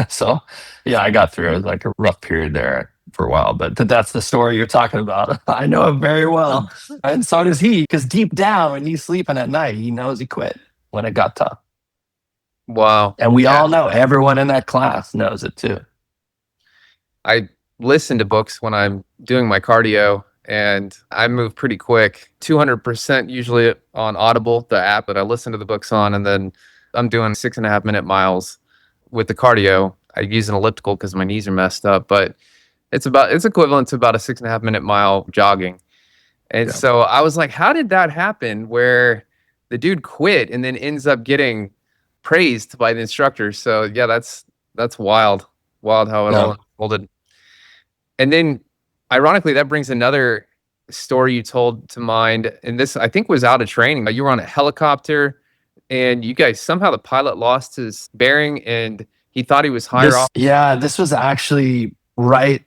So yeah, I got through it. It was like a rough period there for a while, but that's the story you're talking about. I know it very well. And so does he, because deep down when he's sleeping at night, he knows he quit when it got tough. Wow. And we all know, everyone in that class knows it too. I listen to books when I'm doing my cardio, and I move pretty quick, 200% usually on Audible, the app that I listen to the books on. And then I'm doing 6.5 minute miles with the cardio. I use an elliptical because my knees are messed up, but it's equivalent to about a 6.5 minute mile jogging. And so I was like, how did that happen where the dude quit and then ends up getting praised by the instructor? So yeah, that's wild how it all unfolded. And then ironically, that brings another story you told to mind, and this I think was out of training. You were on a helicopter, and you guys somehow the pilot lost his bearing, and he thought he was higher off. This was actually right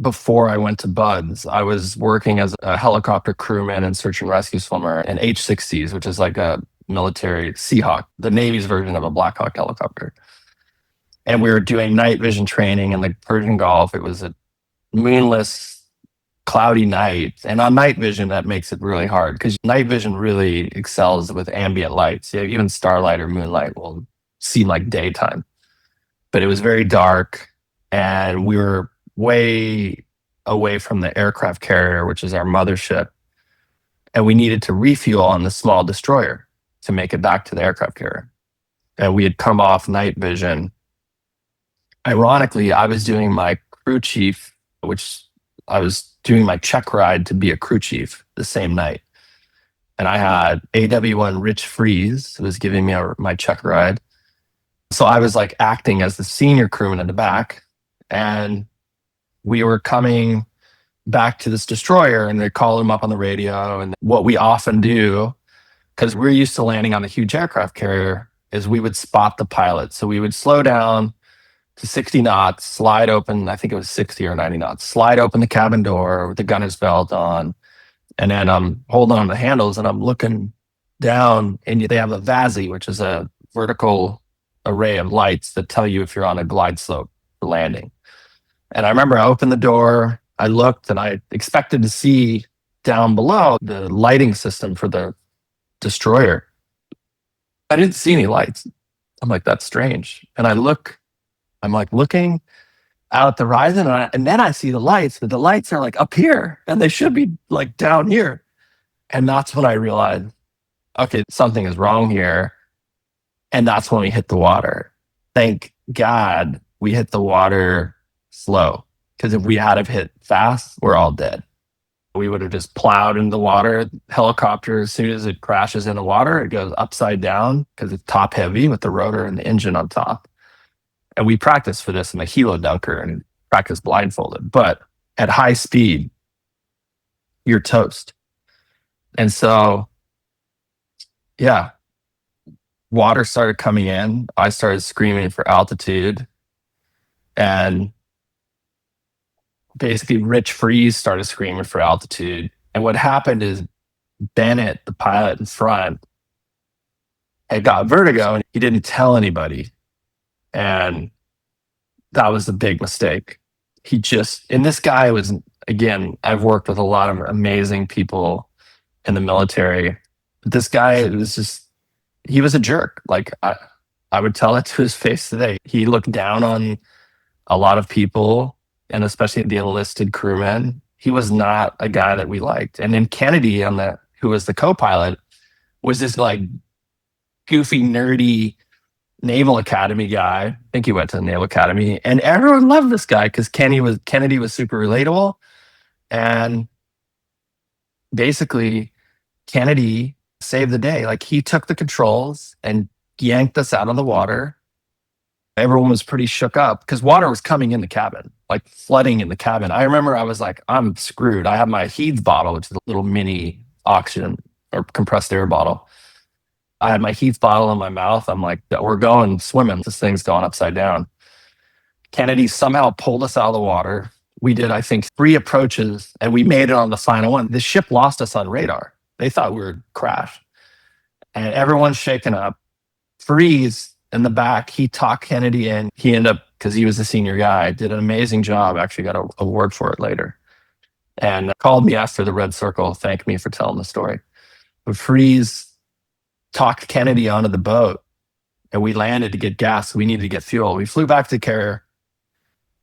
before I went to Buds. I was working as a helicopter crewman and search and rescue swimmer in H-60s, which is like a military Seahawk, the Navy's version of a Black Hawk helicopter. And we were doing night vision training in the Persian Gulf. It was a moonless, cloudy night. And on night vision, that makes it really hard because night vision really excels with ambient lights. Yeah, even starlight or moonlight will seem like daytime. But it was very dark, and we were way away from the aircraft carrier, which is our mothership. And we needed to refuel on the small destroyer to make it back to the aircraft carrier. And we had come off night vision. Ironically, I was doing my crew chief, which I was doing my check ride to be a crew chief the same night. And I had AW1 Rich Freeze, who was giving me my check ride. So I was like acting as the senior crewman in the back. And we were coming back to this destroyer, and they called him up on the radio. And what we often do, because we're used to landing on a huge aircraft carrier, is we would spot the pilot. So we would slow down to 60 knots, slide open, I think it was 60 or 90 knots, slide open the cabin door with the gunner's belt on. And then I'm holding on to the handles, and I'm looking down, and they have a VASI, which is a vertical array of lights that tell you if you're on a glide slope for landing. And I remember I opened the door, I looked, and I expected to see down below the lighting system for the destroyer. I didn't see any lights. I'm like, that's strange. And I'm like looking out at the horizon, and then I see the lights, but the lights are like up here, and they should be like down here. And that's when I realized, okay, something is wrong here. And that's when we hit the water. Thank God we hit the water slow, because if we had have hit fast, we're all dead. We would have just plowed into the water. Helicopter, as soon as it crashes in the water, it goes upside down because it's top heavy with the rotor and the engine on top. And we practiced for this in a helo dunker and practiced blindfolded. But at high speed, you're toast. And so, yeah, water started coming in. I started screaming for altitude. And basically, Rich Freeze started screaming for altitude. And what happened is Bennett, the pilot in front, had got vertigo, and he didn't tell anybody. And that was a big mistake. And this guy was, again, I've worked with a lot of amazing people in the military. This guy he was a jerk. Like I would tell it to his face today. He looked down on a lot of people, and especially the enlisted crewmen. He was not a guy that we liked. And then Kennedy, who was the co-pilot, was this like goofy, nerdy Naval Academy guy. I think he went to the Naval Academy, and everyone loved this guy because Kennedy was super relatable. And basically, Kennedy saved the day. Like, he took the controls and yanked us out of the water. Everyone was pretty shook up because water was coming in the cabin, like flooding in the cabin. I remember I was like, I'm screwed. I have my Heath bottle, which is a little mini oxygen or compressed air bottle. I had my Heath bottle in my mouth. I'm like, we're going swimming. This thing's going upside down. Kennedy somehow pulled us out of the water. We did, I think, 3 approaches, and we made it on the final one. The ship lost us on radar. They thought we were crashed. And everyone's shaken up. Freeze in the back, he talked Kennedy in. He ended up, because he was the senior guy, did an amazing job. Actually got an award for it later. And called me after the Red Circle, thanked me for telling the story. But Freeze talked Kennedy onto the boat, and we landed to get gas. We needed to get fuel. We flew back to the carrier.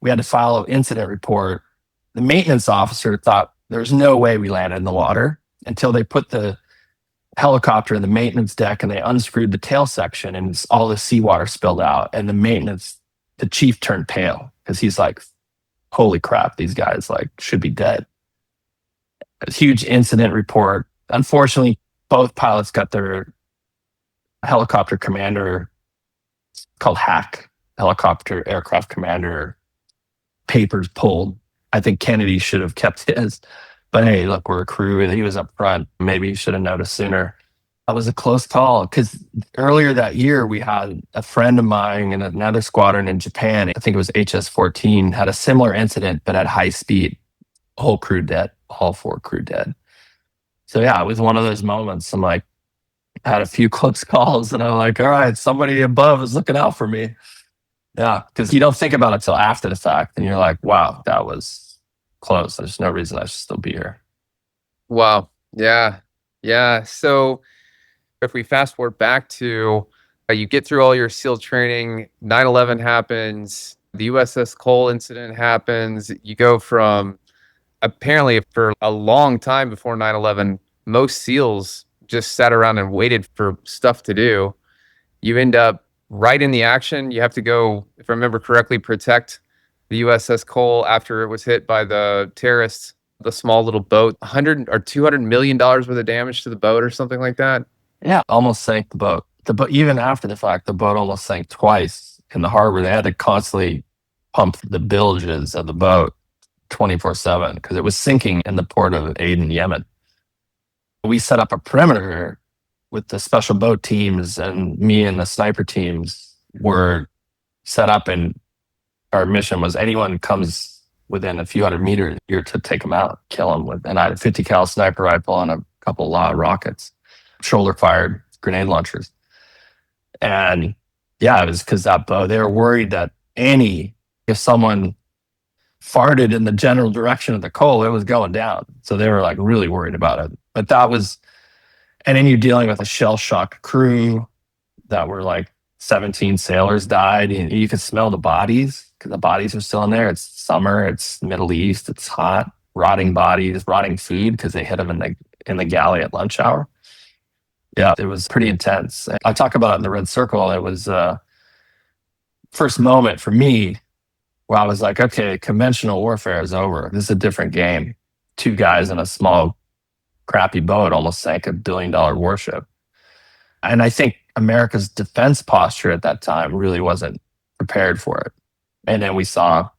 We had to file an incident report. The maintenance officer thought there's no way we landed in the water until they put the helicopter in the maintenance deck and they unscrewed the tail section, and all the seawater spilled out. And the chief turned pale because he's like, holy crap, these guys like should be dead. A huge incident report. Unfortunately, both pilots got their helicopter commander, called HAC, helicopter aircraft commander, papers pulled. I think Kennedy should have kept his, But hey, look, we're a crew and he was up front. Maybe he should have noticed sooner. That was a close call because earlier that year, we had a friend of mine in another squadron in Japan. I think it was HS 14, had a similar incident, but at high speed. Whole crew dead, all 4 crew dead. So yeah, it was one of those moments. I'm like, had a few close calls and I'm like, all right, somebody above is looking out for me. Yeah, because you don't think about it till after the fact and you're like, wow, that was close. There's no reason I should still be here. Wow. Yeah. Yeah. So if we fast forward back to you get through all your SEAL training, 9/11 happens, the USS Cole incident happens. You go from apparently for a long time before 9/11, most SEALs just sat around and waited for stuff to do. You end up right in the action. You have to go, if I remember correctly, protect the USS Cole after it was hit by the terrorists, the small little boat, 100 or $200 million worth of damage to the boat or something like that. Yeah, almost sank the boat. The boat, even after the fact, the boat almost sank twice in the harbor. They had to constantly pump the bilges of the boat 24/7 because it was sinking in the port of Aden, Yemen. We set up a perimeter with the special boat teams, and me and the sniper teams were set up, and our mission was anyone comes within a few hundred meters, you're to take them out, kill them with. And I had a 50 cal sniper rifle and a couple of rockets, shoulder fired grenade launchers. And yeah, it was because that boat, they were worried that if someone farted in the general direction of the Cole, it was going down. So they were like really worried about it. But that was, and then you're dealing with a shell shock crew that were like 17 sailors died, and you could smell the bodies because the bodies are still in there. It's summer, it's Middle East, it's hot, rotting bodies, rotting food because they hit them in the galley at lunch hour. Yeah, it was pretty intense. I talk about it in the Red Circle. It was first moment for me where I was like, okay, conventional warfare is over. This is a different game. 2 guys in a small, crappy boat almost sank $1 billion warship. And I think America's defense posture at that time really wasn't prepared for it. And then we saw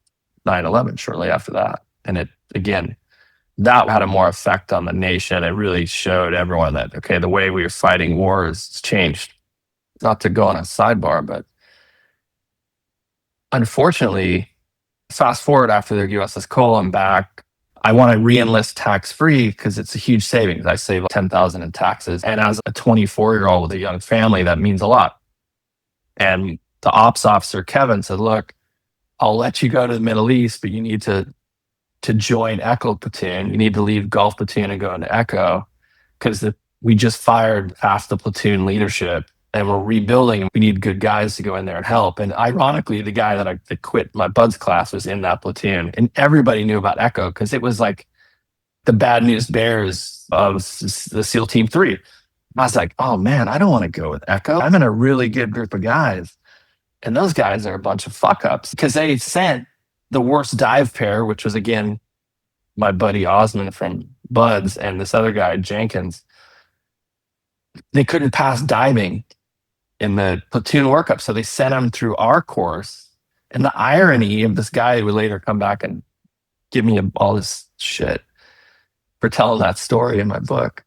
9/11 shortly after that. And it, again, that had a more effect on the nation. It really showed everyone that, okay, the way we were fighting wars has changed. Not to go on a sidebar, but unfortunately, fast forward after the USS Cole, I'm back. I want to re-enlist tax-free because it's a huge savings. I save $10,000 in taxes. And as a 24-year-old with a young family, that means a lot. And the ops officer, Kevin, said, look, I'll let you go to the Middle East, but you need to join Echo Platoon. You need to leave Gulf Platoon and go into Echo because we just fired half the platoon leadership and we're rebuilding. We need good guys to go in there and help. And ironically, the guy that quit my buds class was in that platoon, and everybody knew about Echo because it was like the bad news bears of the SEAL Team 3. I was like, oh man, I don't want to go with Echo. I'm in a really good group of guys. And those guys are a bunch of fuck ups because they sent the worst dive pair, which was again, my buddy Osmond from Buds and this other guy, Jenkins. They couldn't pass diving in the platoon workup. So they sent them through our course. And the irony of this guy who would later come back and give me all this shit for telling that story in my book.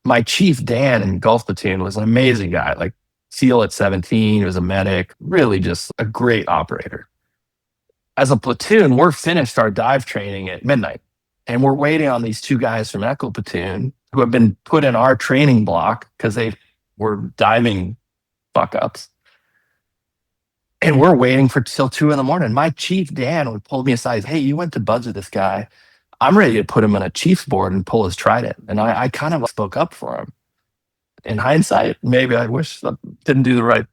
My chief, Dan, in Gulf Platoon was an amazing guy, like SEAL at 17, he was a medic, really just a great operator. As a platoon, we're finished our dive training at midnight. And we're waiting on these 2 guys from Echo Platoon who have been put in our training block because they were diving fuck ups. And we're waiting for till 2 a.m. My chief, Dan, would pull me aside. Hey, you went to Buds with this guy. I'm ready to put him on a chief's board and pull his Trident. And I kind of spoke up for him. In hindsight, maybe I wish I didn't do the right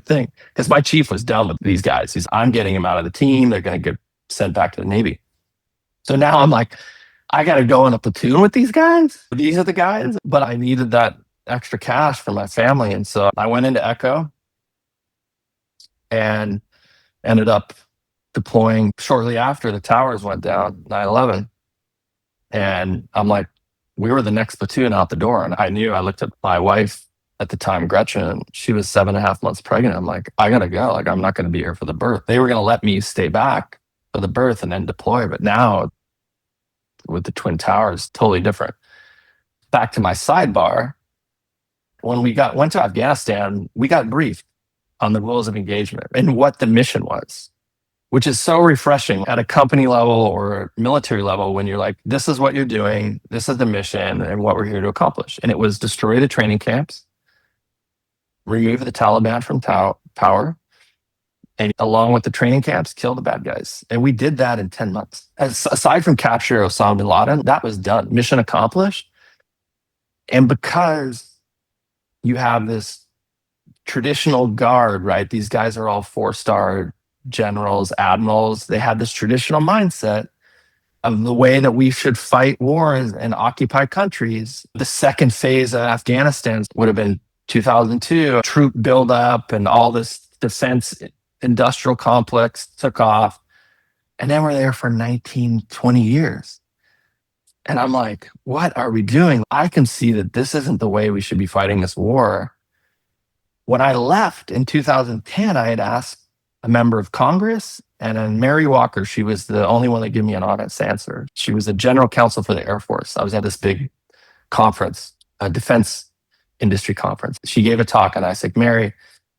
thing. Because my chief was done with these guys. I'm getting him out of the team. They're going to get sent back to the Navy. So now I'm like, I got to go in a platoon with these guys. These are the guys. But I needed that extra cash for my family. And so I went into Echo and ended up deploying shortly after the towers went down, 9/11. And I'm like, we were the next platoon out the door. And I looked at my wife at the time, Gretchen, and she was 7.5 months pregnant. I'm like, I got to go. Like, I'm not going to be here for the birth. They were going to let me stay back for the birth and then deploy. But now with the Twin Towers, totally different. Back to my sidebar, when we went to Afghanistan, we got briefed on the rules of engagement and what the mission was, which is so refreshing at a company level or military level when you're like, this is what you're doing, this is the mission and what we're here to accomplish. And it was destroy the training camps, remove the Taliban from power, and along with the training camps, kill the bad guys. And we did that in 10 months. Aside from capture Osama bin Laden, that was done. Mission accomplished. And because you have this traditional guard, right? These guys are all 4-star generals, admirals. They had this traditional mindset of the way that we should fight wars and occupy countries. The second phase of Afghanistan would have been 2002, troop buildup and all this defense industrial complex took off. And then we're there for 19, 20 years. And I'm like, what are we doing? I can see that this isn't the way we should be fighting this war. When I left in 2010, I had asked a member of Congress and then Mary Walker. She was the only one that gave me an honest answer. She was the general counsel for the Air Force. I was at this big conference, a defense industry conference. She gave a talk and I said, Mary,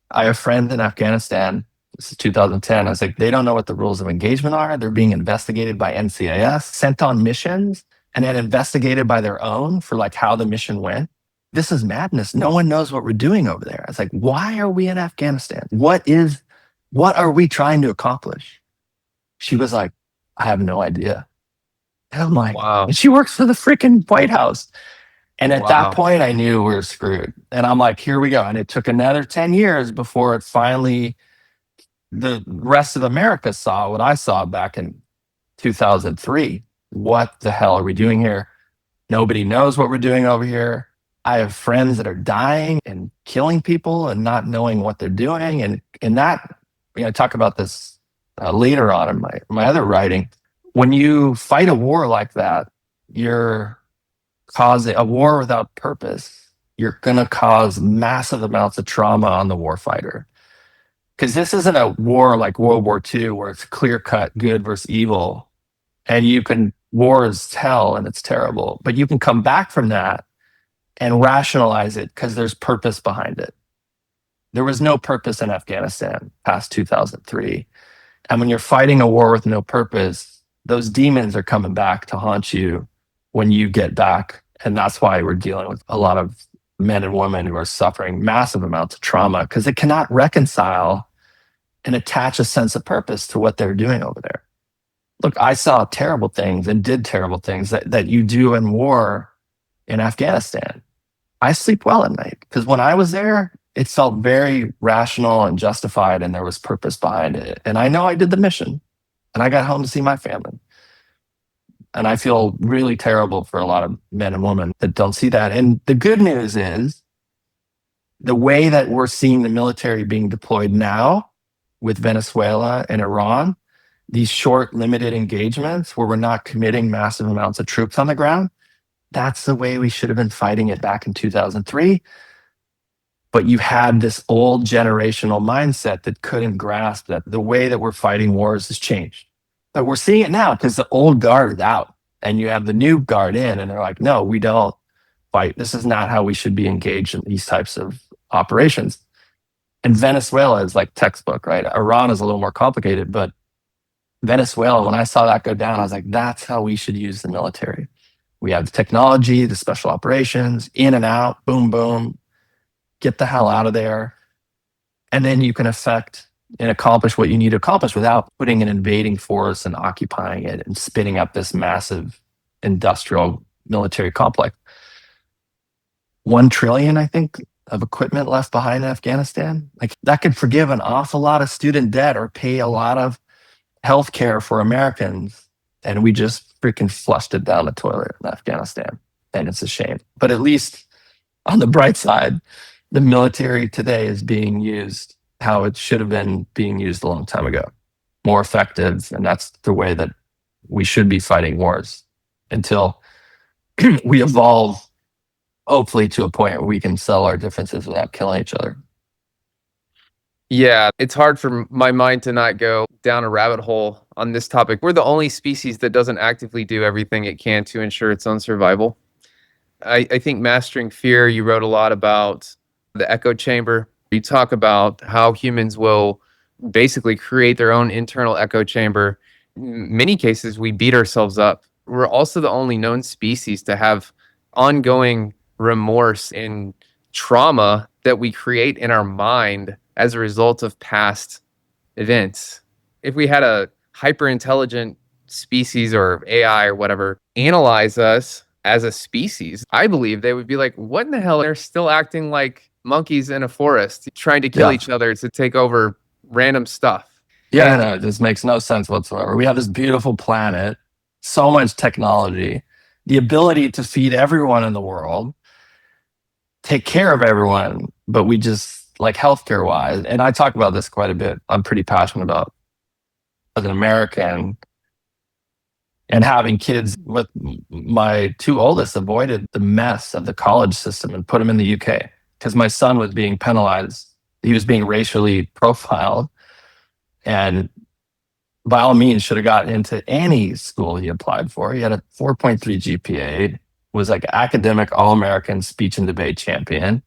I have friends in Afghanistan. This is 2010. I was like, they don't know what the rules of engagement are. They're being investigated by NCIS, sent on missions, and then investigated by their own for like how the mission went. This is madness. No one knows what we're doing over there. I was like, why are we in Afghanistan? What are we trying to accomplish? She was like, I have no idea. And I'm like, Wow. and she works for the freaking White House. And at Wow. that point, I knew we were screwed. And I'm like, here we go. And it took another 10 years before it finally, the rest of America saw what I saw back in 2003. What the hell are we doing here? Nobody knows what we're doing over here. I have friends that are dying and killing people and not knowing what they're doing. And that, I talk about this later on in my other writing. When you fight a war like that, you're causing a war without purpose. You're going to cause massive amounts of trauma on the warfighter. Because this isn't a war like World War II where it's clear cut good versus evil. And war is hell and it's terrible. But you can come back from that and rationalize it because there's purpose behind it. There was no purpose in Afghanistan past 2003. And when you're fighting a war with no purpose, those demons are coming back to haunt you when you get back. And that's why we're dealing with a lot of men and women who are suffering massive amounts of trauma because they cannot reconcile and attach a sense of purpose to what they're doing over there. Look, I saw terrible things and did terrible things that you do in war in Afghanistan. I sleep well at night because when I was there, it felt very rational and justified and there was purpose behind it. And I know I did the mission and I got home to see my family. And I feel really terrible for a lot of men and women that don't see that. And the good news is the way that we're seeing the military being deployed now with Venezuela and Iran, these short, limited engagements where we're not committing massive amounts of troops on the ground, that's the way we should have been fighting it back in 2003. But you had this old generational mindset that couldn't grasp that the way that we're fighting wars has changed. But we're seeing it now because the old guard is out and you have the new guard in and they're like, no, we don't fight. This is not how we should be engaged in these types of operations. And Venezuela is like textbook, right? Iran is a little more complicated, but Venezuela, when I saw that go down, I was like, that's how we should use the military. We have the technology, the special operations, in and out, boom, boom, get the hell out of there. And then you can affect and accomplish what you need to accomplish without putting an invading force and occupying it and spinning up this massive industrial military complex. 1 trillion, I think, of equipment left behind in Afghanistan. Like that could forgive an awful lot of student debt or pay a lot of healthcare for Americans. And we just freaking flushed it down the toilet in Afghanistan. And it's a shame. But at least on the bright side, the military today is being used how it should have been being used a long time ago. More effective. And that's the way that we should be fighting wars until we evolve, hopefully to a point where we can settle our differences without killing each other. Yeah, it's hard for my mind to not go down a rabbit hole on this topic. We're the only species that doesn't actively do everything it can to ensure its own survival. I think Mastering Fear, you wrote a lot about the echo chamber. You talk about how humans will basically create their own internal echo chamber. In many cases, we beat ourselves up. We're also the only known species to have ongoing remorse and trauma that we create in our mind as a result of past events. If we had a hyper intelligent species or AI or whatever analyze us as a species, I believe they would be like, what in the hell? They're still acting like monkeys in a forest trying to kill Yeah. each other to take over random stuff. Yeah, And no, this makes no sense whatsoever. We have this beautiful planet, so much technology, the ability to feed everyone in the world, take care of everyone, but we just like healthcare wise, and I talk about this quite a bit. I'm pretty passionate about as an American and having kids with my two oldest avoided the mess of the college system and put them in the UK because my son was being penalized. He was being racially profiled and by all means should have gotten into any school he applied for. He had a 4.3 GPA, was like academic all-American speech and debate champion.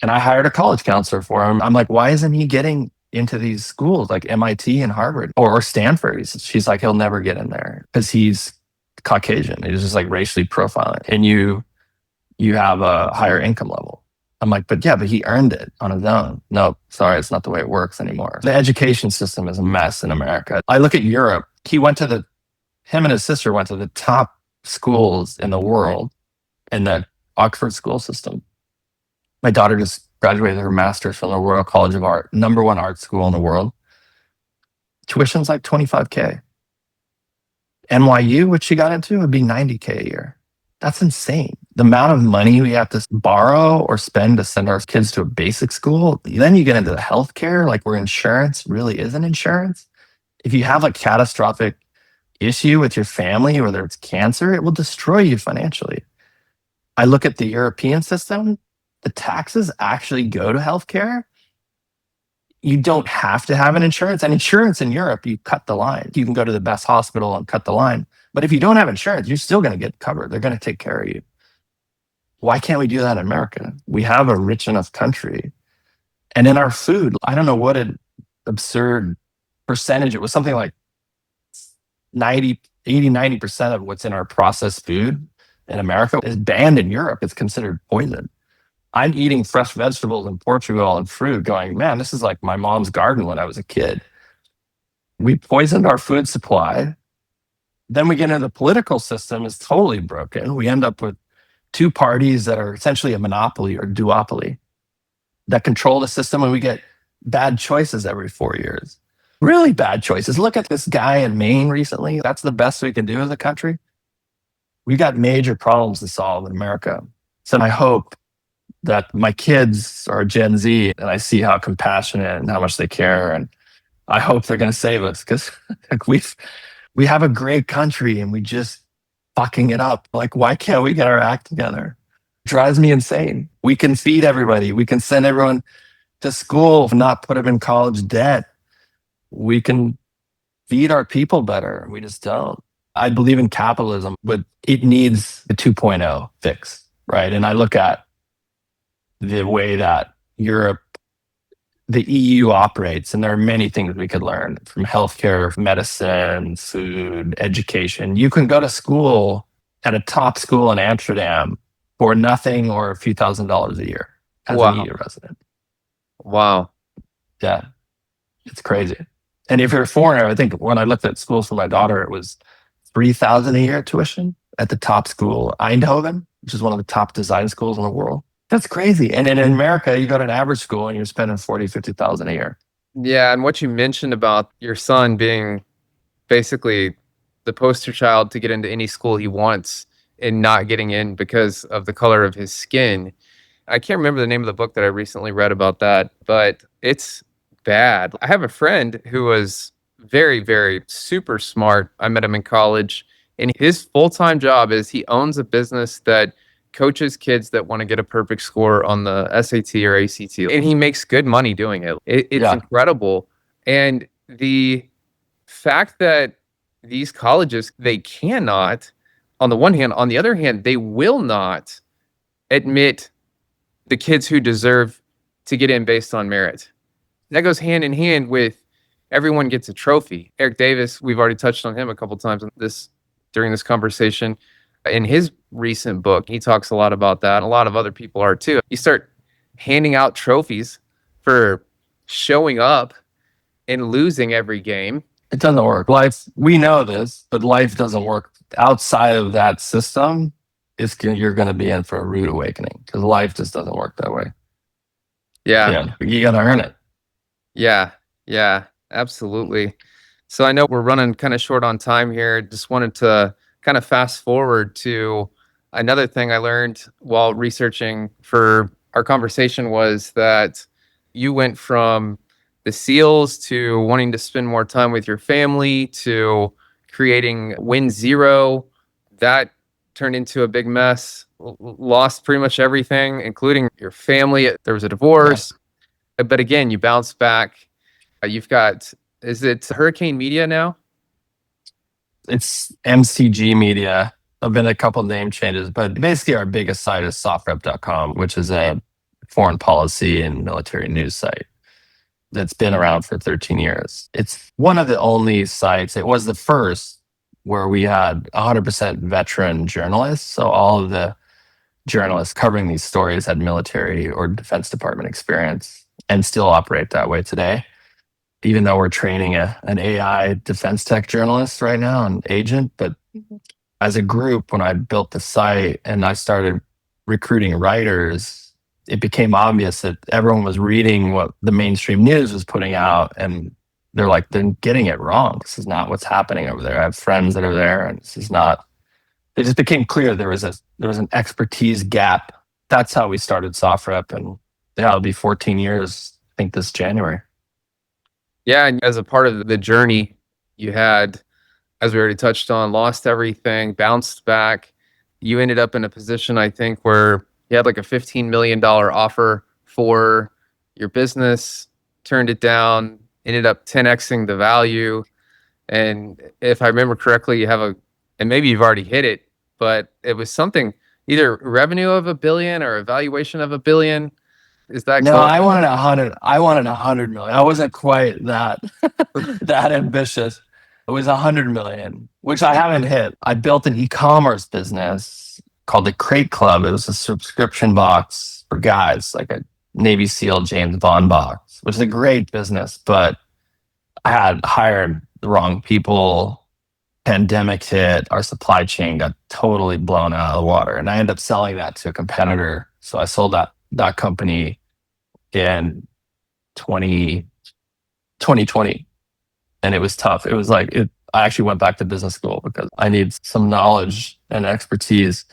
And I hired a college counselor for him. I'm like, why isn't he getting into these schools like MIT and Harvard or Stanford? She's like, he'll never get in there because he's Caucasian. He's just like racially profiling. And you have a higher income level. I'm like, but yeah, but he earned it on his own. No, sorry, it's not the way it works anymore. The education system is a mess in America. I look at Europe. Him and his sister went to the top schools in the world in the Oxford school system. My daughter just graduated her master's from the Royal College of Art, #1 art school in the world. Tuition's like 25K. NYU, which she got into, would be 90K a year. That's insane. The amount of money we have to borrow or spend to send our kids to a basic school. Then you get into the healthcare, like where insurance really isn't insurance. If you have a catastrophic issue with your family, whether it's cancer, it will destroy you financially. I look at the European system, the taxes actually go to healthcare. You don't have to have an insurance. And insurance in Europe, you cut the line. You can go to the best hospital and cut the line. But if you don't have insurance, you're still going to get covered. They're going to take care of you. Why can't we do that in America? We have a rich enough country. And in our food, I don't know what an absurd percentage. It was something like 90% of what's in our processed food in America is banned in Europe. It's considered poison. I'm eating fresh vegetables in Portugal and fruit going, man, this is like my mom's garden when I was a kid. We poisoned our food supply. Then we get into the political system is totally broken. We end up with two parties that are essentially a monopoly or duopoly that control the system, and we get bad choices every 4 years. Really bad choices. Look at this guy in Maine recently. That's the best we can do as a country. We got major problems to solve in America. So I hope that my kids are Gen Z and I see how compassionate and how much they care. And I hope they're going to save us because we have a great country and we just fucking it up. Like, why can't we get our act together? It drives me insane. We can feed everybody. We can send everyone to school, not put them in college debt. We can feed our people better. We just don't. I believe in capitalism, but it needs a 2.0 fix, right? And I look at the way that Europe, the EU operates, and there are many things we could learn from healthcare, medicine, food, education. You can go to school at a top school in Amsterdam for nothing or a few $1,000s a year as an EU resident. Wow. Yeah, it's crazy. And if you're a foreigner, I think when I looked at schools for my daughter, it was $3,000 a year tuition at the top school, Eindhoven, which is one of the top design schools in the world. That's crazy. And in America, you go to an average school and you're spending $40,000, $50,000 a year. Yeah, and what you mentioned about your son being basically the poster child to get into any school he wants and not getting in because of the color of his skin. I can't remember the name of the book that I recently read about that, but it's bad. I have a friend who was very, very super smart. I met him in college, and his full-time job is he owns a business that coaches kids that want to get a perfect score on the SAT or ACT, and he makes good money doing it. It's Yeah. incredible. And the fact that these colleges, they cannot, on the one hand, on the other hand, they will not admit the kids who deserve to get in based on merit. That goes hand in hand with everyone gets a trophy. Eric Davis, we've already touched on him a couple times during this conversation. In his recent book, he talks a lot about that. A lot of other people are too. You start handing out trophies for showing up and losing every game. It doesn't work. Life, we know this, but life doesn't work outside of that system. You're going to be in for a rude awakening because life just doesn't work that way. Yeah. You got to earn it. Yeah, absolutely. So I know we're running kind of short on time here. Just wanted to kind of fast forward to another thing I learned while researching for our conversation was that you went from the SEALs to wanting to spend more time with your family to creating Win Zero. That turned into a big mess. Lost pretty much everything, including your family. There was a divorce. Yeah. But again, you bounced back. You've got, is it Hurricane Media now? It's MCG Media. I've been a couple name changes, but basically our biggest site is softrep.com, which is a foreign policy and military news site that's been around for 13 years. It's one of the only sites, it was the first where we had 100% veteran journalists. So all of the journalists covering these stories had military or Defense Department experience and still operate that way today. Even though we're training an AI defense tech journalist right now, an agent. But as a group, when I built the site and I started recruiting writers, it became obvious that everyone was reading what the mainstream news was putting out. And they're like, they're getting it wrong. This is not what's happening over there. I have friends that are there and this is not. It just became clear there was an expertise gap. That's how we started SoftRep. And yeah, it'll be 14 years, I think, this January. Yeah, and as a part of the journey, you had, as we already touched on, lost everything, bounced back. You ended up in a position, I think, where you had like a $15 million offer for your business, turned it down, ended up 10xing the value. And if I remember correctly, you have and maybe you've already hit it, but it was something, either revenue of $1 billion or a valuation of $1 billion. Is that no? I wanted 100. I wanted 100 million. I wasn't quite that ambitious. It was 100 million, which I haven't hit. I built an e-commerce business called the Crate Club. It was a subscription box for guys, like a Navy SEAL James Bond box, which is a great business. But I had hired the wrong people. Pandemic hit. Our supply chain got totally blown out of the water, and I ended up selling that to a competitor. So I sold that company in 2020. And it was tough. It was like, I actually went back to business school because I need some knowledge and expertise.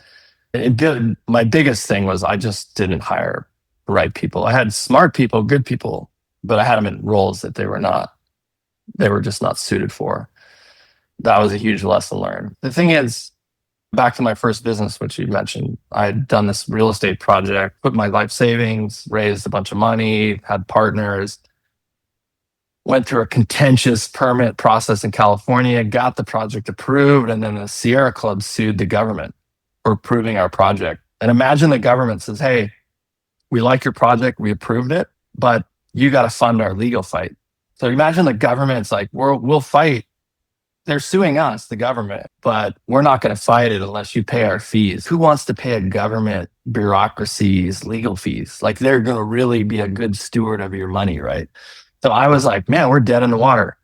My biggest thing was I just didn't hire the right people. I had smart people, good people, but I had them in roles that they were just not suited for. That was a huge lesson learned. The thing is, back to my first business, which you mentioned, I had done this real estate project, put my life savings, raised a bunch of money, had partners, went through a contentious permit process in California, got the project approved, and then the Sierra Club sued the government for approving our project. And imagine the government says, hey, we like your project, we approved it, but you got to fund our legal fight. So imagine the government's like, we'll fight. They're suing us, the government, but we're not going to fight it unless you pay our fees. Who wants to pay a government bureaucracy's legal fees? Like, they're going to really be a good steward of your money, right? So I was like, man, we're dead in the water.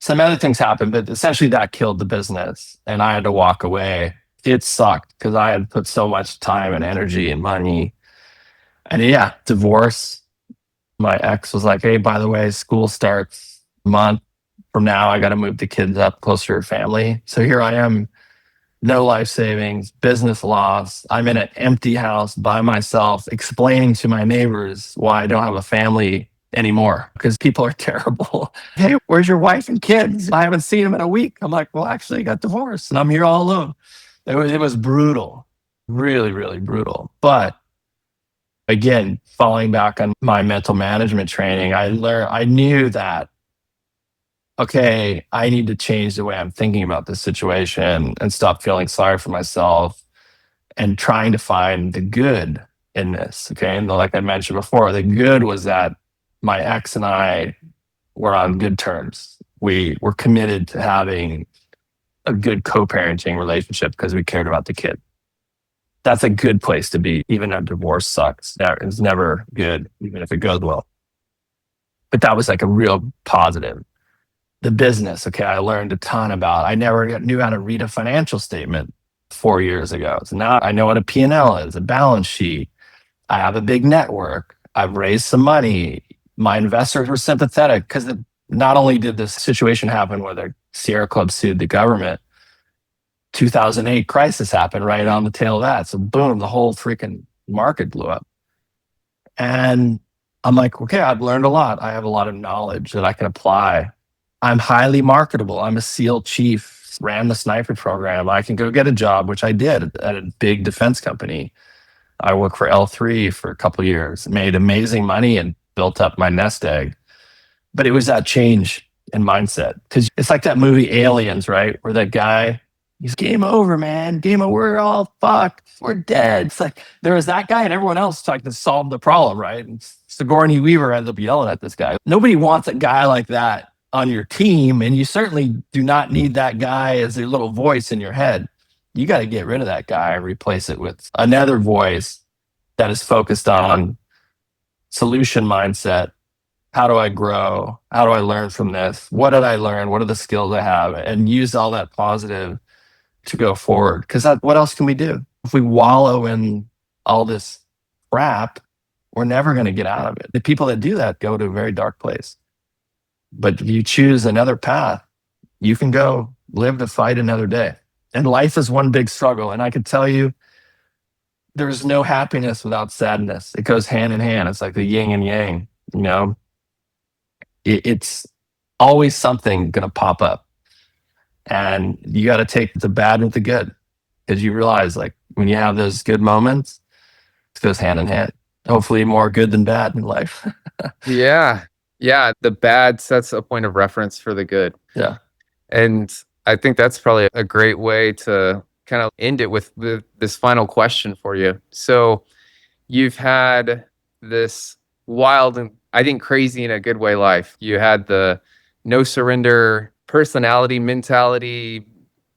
Some other things happened, but essentially that killed the business and I had to walk away. It sucked because I had put so much time and energy and money. And yeah, divorce. My ex was like, hey, by the way, school starts a month from now. I got to move the kids up closer to family. So here I am, no life savings, business loss. I'm in an empty house by myself, explaining to my neighbors why I don't have a family anymore because people are terrible. Hey, where's your wife and kids? I haven't seen them in a week. I'm like, well, actually, I got divorced and I'm here all alone. It was brutal. really, really brutal. But again, falling back on my mental management training, I knew that, okay, I need to change the way I'm thinking about this situation and stop feeling sorry for myself and trying to find the good in this. Okay. And like I mentioned before, the good was that my ex and I were on good terms. We were committed to having a good co-parenting relationship because we cared about the kid. That's a good place to be. Even a divorce sucks. It's never good, even if it goes well. But that was like a real positive. The business, okay, I learned a ton about. I never knew how to read a financial statement 4 years ago. So now I know what a P&L is, a balance sheet. I have a big network. I've raised some money. My investors were sympathetic because not only did this situation happen where the Sierra Club sued the government, 2008 crisis happened right on the tail of that. So boom, the whole freaking market blew up. And I'm like, okay, I've learned a lot. I have a lot of knowledge that I can apply. I'm highly marketable. I'm a SEAL chief, ran the sniper program. I can go get a job, which I did at a big defense company. I worked for L3 for a couple of years, made amazing money and built up my nest egg. But it was that change in mindset. Because it's like that movie Aliens, right? Where that guy, he's game over, man. Game over. We're all fucked. We're dead. It's like there was that guy and everyone else trying to solve the problem, right? And Sigourney Weaver ends up yelling at this guy. Nobody wants a guy like that on your team. And you certainly do not need that guy as a little voice in your head. You got to get rid of that guy and replace it with another voice that is focused on solution mindset. How do I grow? How do I learn from this? What did I learn? What are the skills I have? And use all that positive to go forward. Because what else can we do? If we wallow in all this crap, we're never going to get out of it. The people that do that go to a very dark place. But if you choose another path, you can go live to fight another day. And life is one big struggle. And I can tell you, there's no happiness without sadness. It goes hand in hand. It's like the yin and yang, you know? It's always something going to pop up. And you got to take the bad with the good, because you realize, like, when you have those good moments, it goes hand in hand. Hopefully more good than bad in life. Yeah. Yeah. The bad sets a point of reference for the good. Yeah. And I think that's probably a great way to kind of end it with this final question for you. So you've had this wild and, I think, crazy in a good way life. You had the no surrender personality, mentality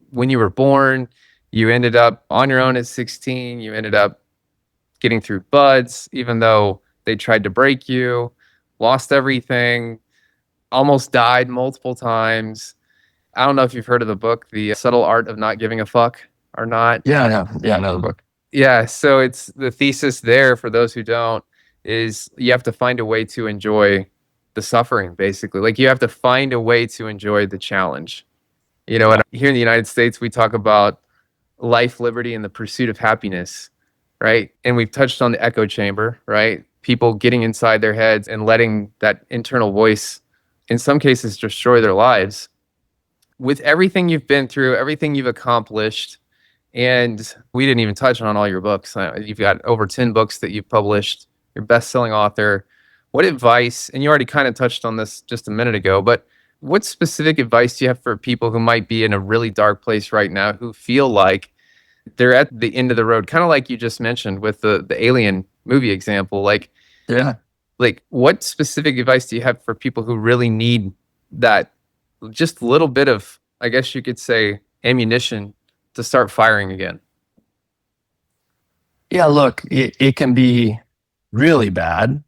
when you were born. You ended up on your own at 16. You ended up getting through buds, even though they tried to break you, lost everything, almost died multiple times. I don't know if you've heard of the book, The Subtle Art of Not Giving a Fuck or not. Yeah, I know the book. Yeah, so it's the thesis there, for those who don't, is you have to find a way to enjoy the suffering, basically. Like, you have to find a way to enjoy the challenge. You know, and here in the United States, we talk about life, liberty, and the pursuit of happiness, right? And we've touched on the echo chamber, right? People getting inside their heads and letting that internal voice, in some cases, destroy their lives. With everything you've been through, everything you've accomplished, and we didn't even touch on all your books. You've got over 10 books that you've published. You're a best-selling author. What advice, and you already kind of touched on this just a minute ago, but what specific advice do you have for people who might be in a really dark place right now, who feel like they're at the end of the road, kind of like you just mentioned with the Alien movie example? Like, Yeah. like, what specific advice do you have for people who really need that just little bit of, I guess you could say, ammunition to start firing again? Yeah, look, it can be really bad.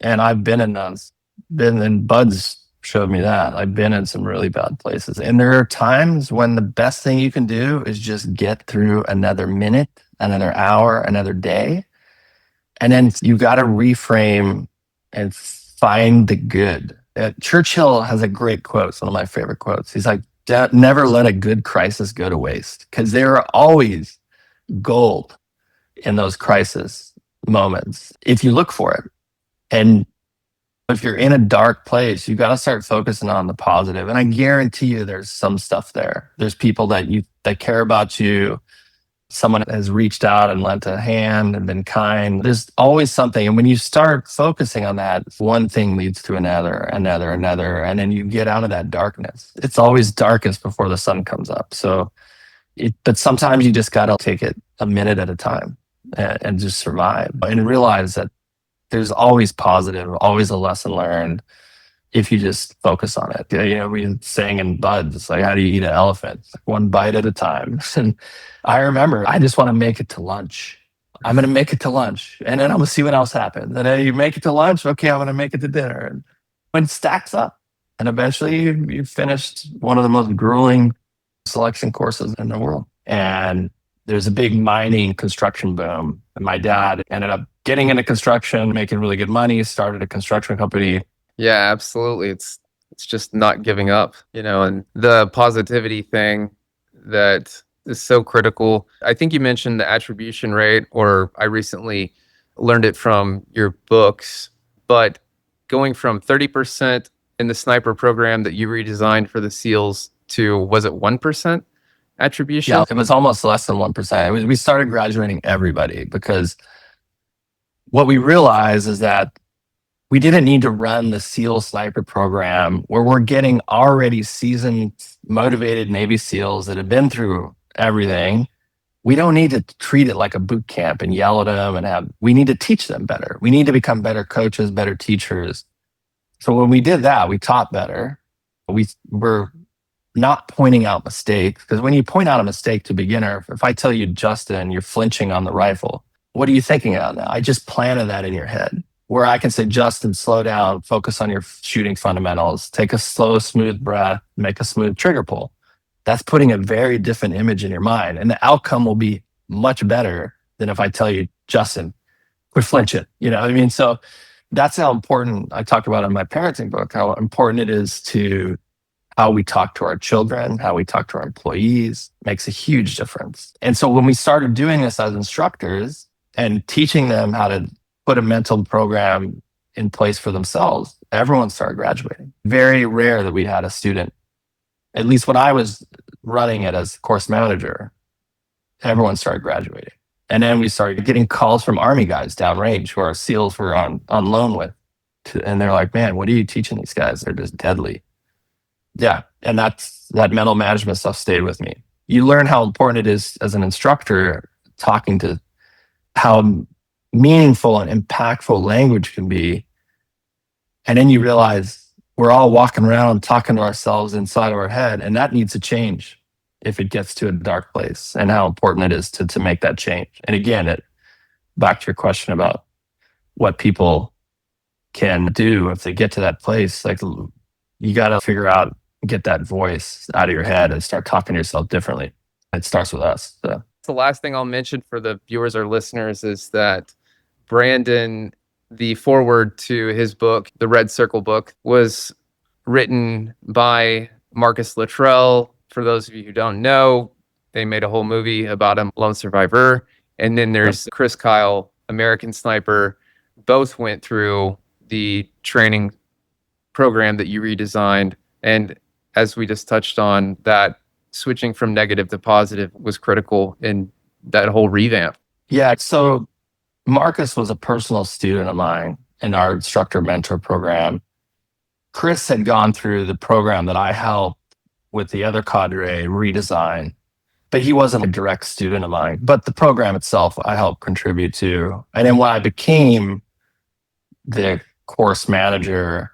And I've been in those, Buds showed me that. I've been in some really bad places. And there are times when the best thing you can do is just get through another minute, another hour, another day. And then you got to reframe and find the good. Churchill has a great quote. It's one of my favorite quotes. He's like, never let a good crisis go to waste, because there are always gold in those crisis moments if you look for it. And if you're in a dark place, you got to start focusing on the positive. And I guarantee you there's some stuff there. There's people that care about you. someone has reached out and lent a hand and been kind. There's always something. And when you start focusing on that, one thing leads to another, and then you get out of that darkness. It's always darkest before the sun comes up. But sometimes you just got to take it a minute at a time and just survive and realize that there's always positive, always a lesson learned if you just focus on it. We saying in buds, it's like, how do you eat an elephant? It's like one bite at a time. And I remember, I just want to make it to lunch. I'm going to make it to lunch, and then I'm going to see what else happens. And then you make it to lunch. Okay, I'm going to make it to dinner. And when it stacks up, and eventually you finished one of the most grueling selection courses in the world. And there's a big mining construction boom. And my dad ended up getting into construction, making really good money, started a construction company. Yeah, absolutely. It's just not giving up, and the positivity thing that is so critical. I think you mentioned the attribution rate, or I recently learned it from your books, but going from 30% in the sniper program that you redesigned for the SEALs to, was it 1% attribution? Yeah, it was almost less than 1%. We started graduating everybody because what we realized is that we didn't need to run the SEAL sniper program where we're getting already seasoned, motivated Navy SEALs that have been through everything. We don't need to treat it like a boot camp and yell at them we need to teach them better. We need to become better coaches, better teachers. So when we did that, we taught better. We were not pointing out mistakes, because when you point out a mistake to a beginner, if I tell you, Justin, you're flinching on the rifle, what are you thinking about now? I just planted that in your head. Where I can say, Justin, slow down, focus on your shooting fundamentals, take a slow, smooth breath, make a smooth trigger pull. That's putting a very different image in your mind. And the outcome will be much better than if I tell you, Justin, quit flinching. You know what I mean? So that's how important, I talk about in my parenting book, how important it is to how we talk to our children, how we talk to our employees, makes a huge difference. And so when we started doing this as instructors and teaching them how to put a mental program in place for themselves, everyone started graduating. Very rare that we had a student, at least when I was running it as course manager, everyone started graduating. And then we started getting calls from Army guys downrange who our SEALs were on loan with. And they're like, man, what are you teaching these guys? They're just deadly. Yeah. And that mental management stuff stayed with me. You learn how important it is as an instructor, talking to how meaningful and impactful language can be. And then you realize we're all walking around talking to ourselves inside of our head, and that needs to change if it gets to a dark place, and how important it is to make that change. And again, back to your question about what people can do if they get to that place, like you got to figure out, get that voice out of your head and start talking to yourself differently. It starts with us. So. The last thing I'll mention for the viewers or listeners is that Brandon, the foreword to his book, the Red Circle book, was written by Marcus Luttrell. For those of you who don't know, they made a whole movie about him, Lone Survivor. And then there's Chris Kyle, American Sniper. Both went through the training program that you redesigned. And as we just touched on, that switching from negative to positive was critical in that whole revamp. Yeah. So Marcus was a personal student of mine in our instructor mentor program. Chris had gone through the program that I helped with the other cadre redesign, but he wasn't a direct student of mine. But the program itself, I helped contribute to. And then when I became the course manager,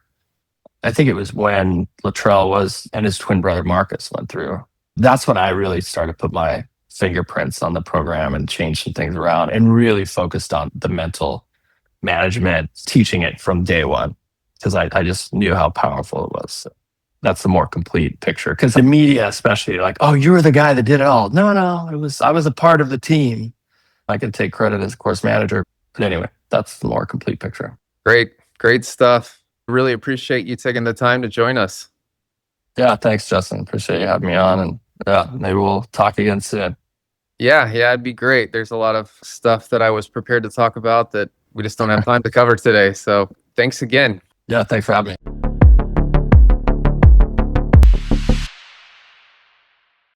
I think it was when Luttrell and his twin brother Marcus went through. That's when I really started to put my fingerprints on the program and change some things around and really focused on the mental management, teaching it from day one, because I just knew how powerful it was. So that's the more complete picture. Because the media, especially, like, oh, you were the guy that did it all. No, I was a part of the team. I can take credit as course manager. But anyway, that's the more complete picture. Great stuff. Really appreciate you taking the time to join us. Yeah, thanks, Justin. Appreciate you having me on. And yeah, maybe we'll talk again soon. Yeah, it'd be great. There's a lot of stuff that I was prepared to talk about that we just don't have time to cover today. So thanks again. Yeah, thanks for having me.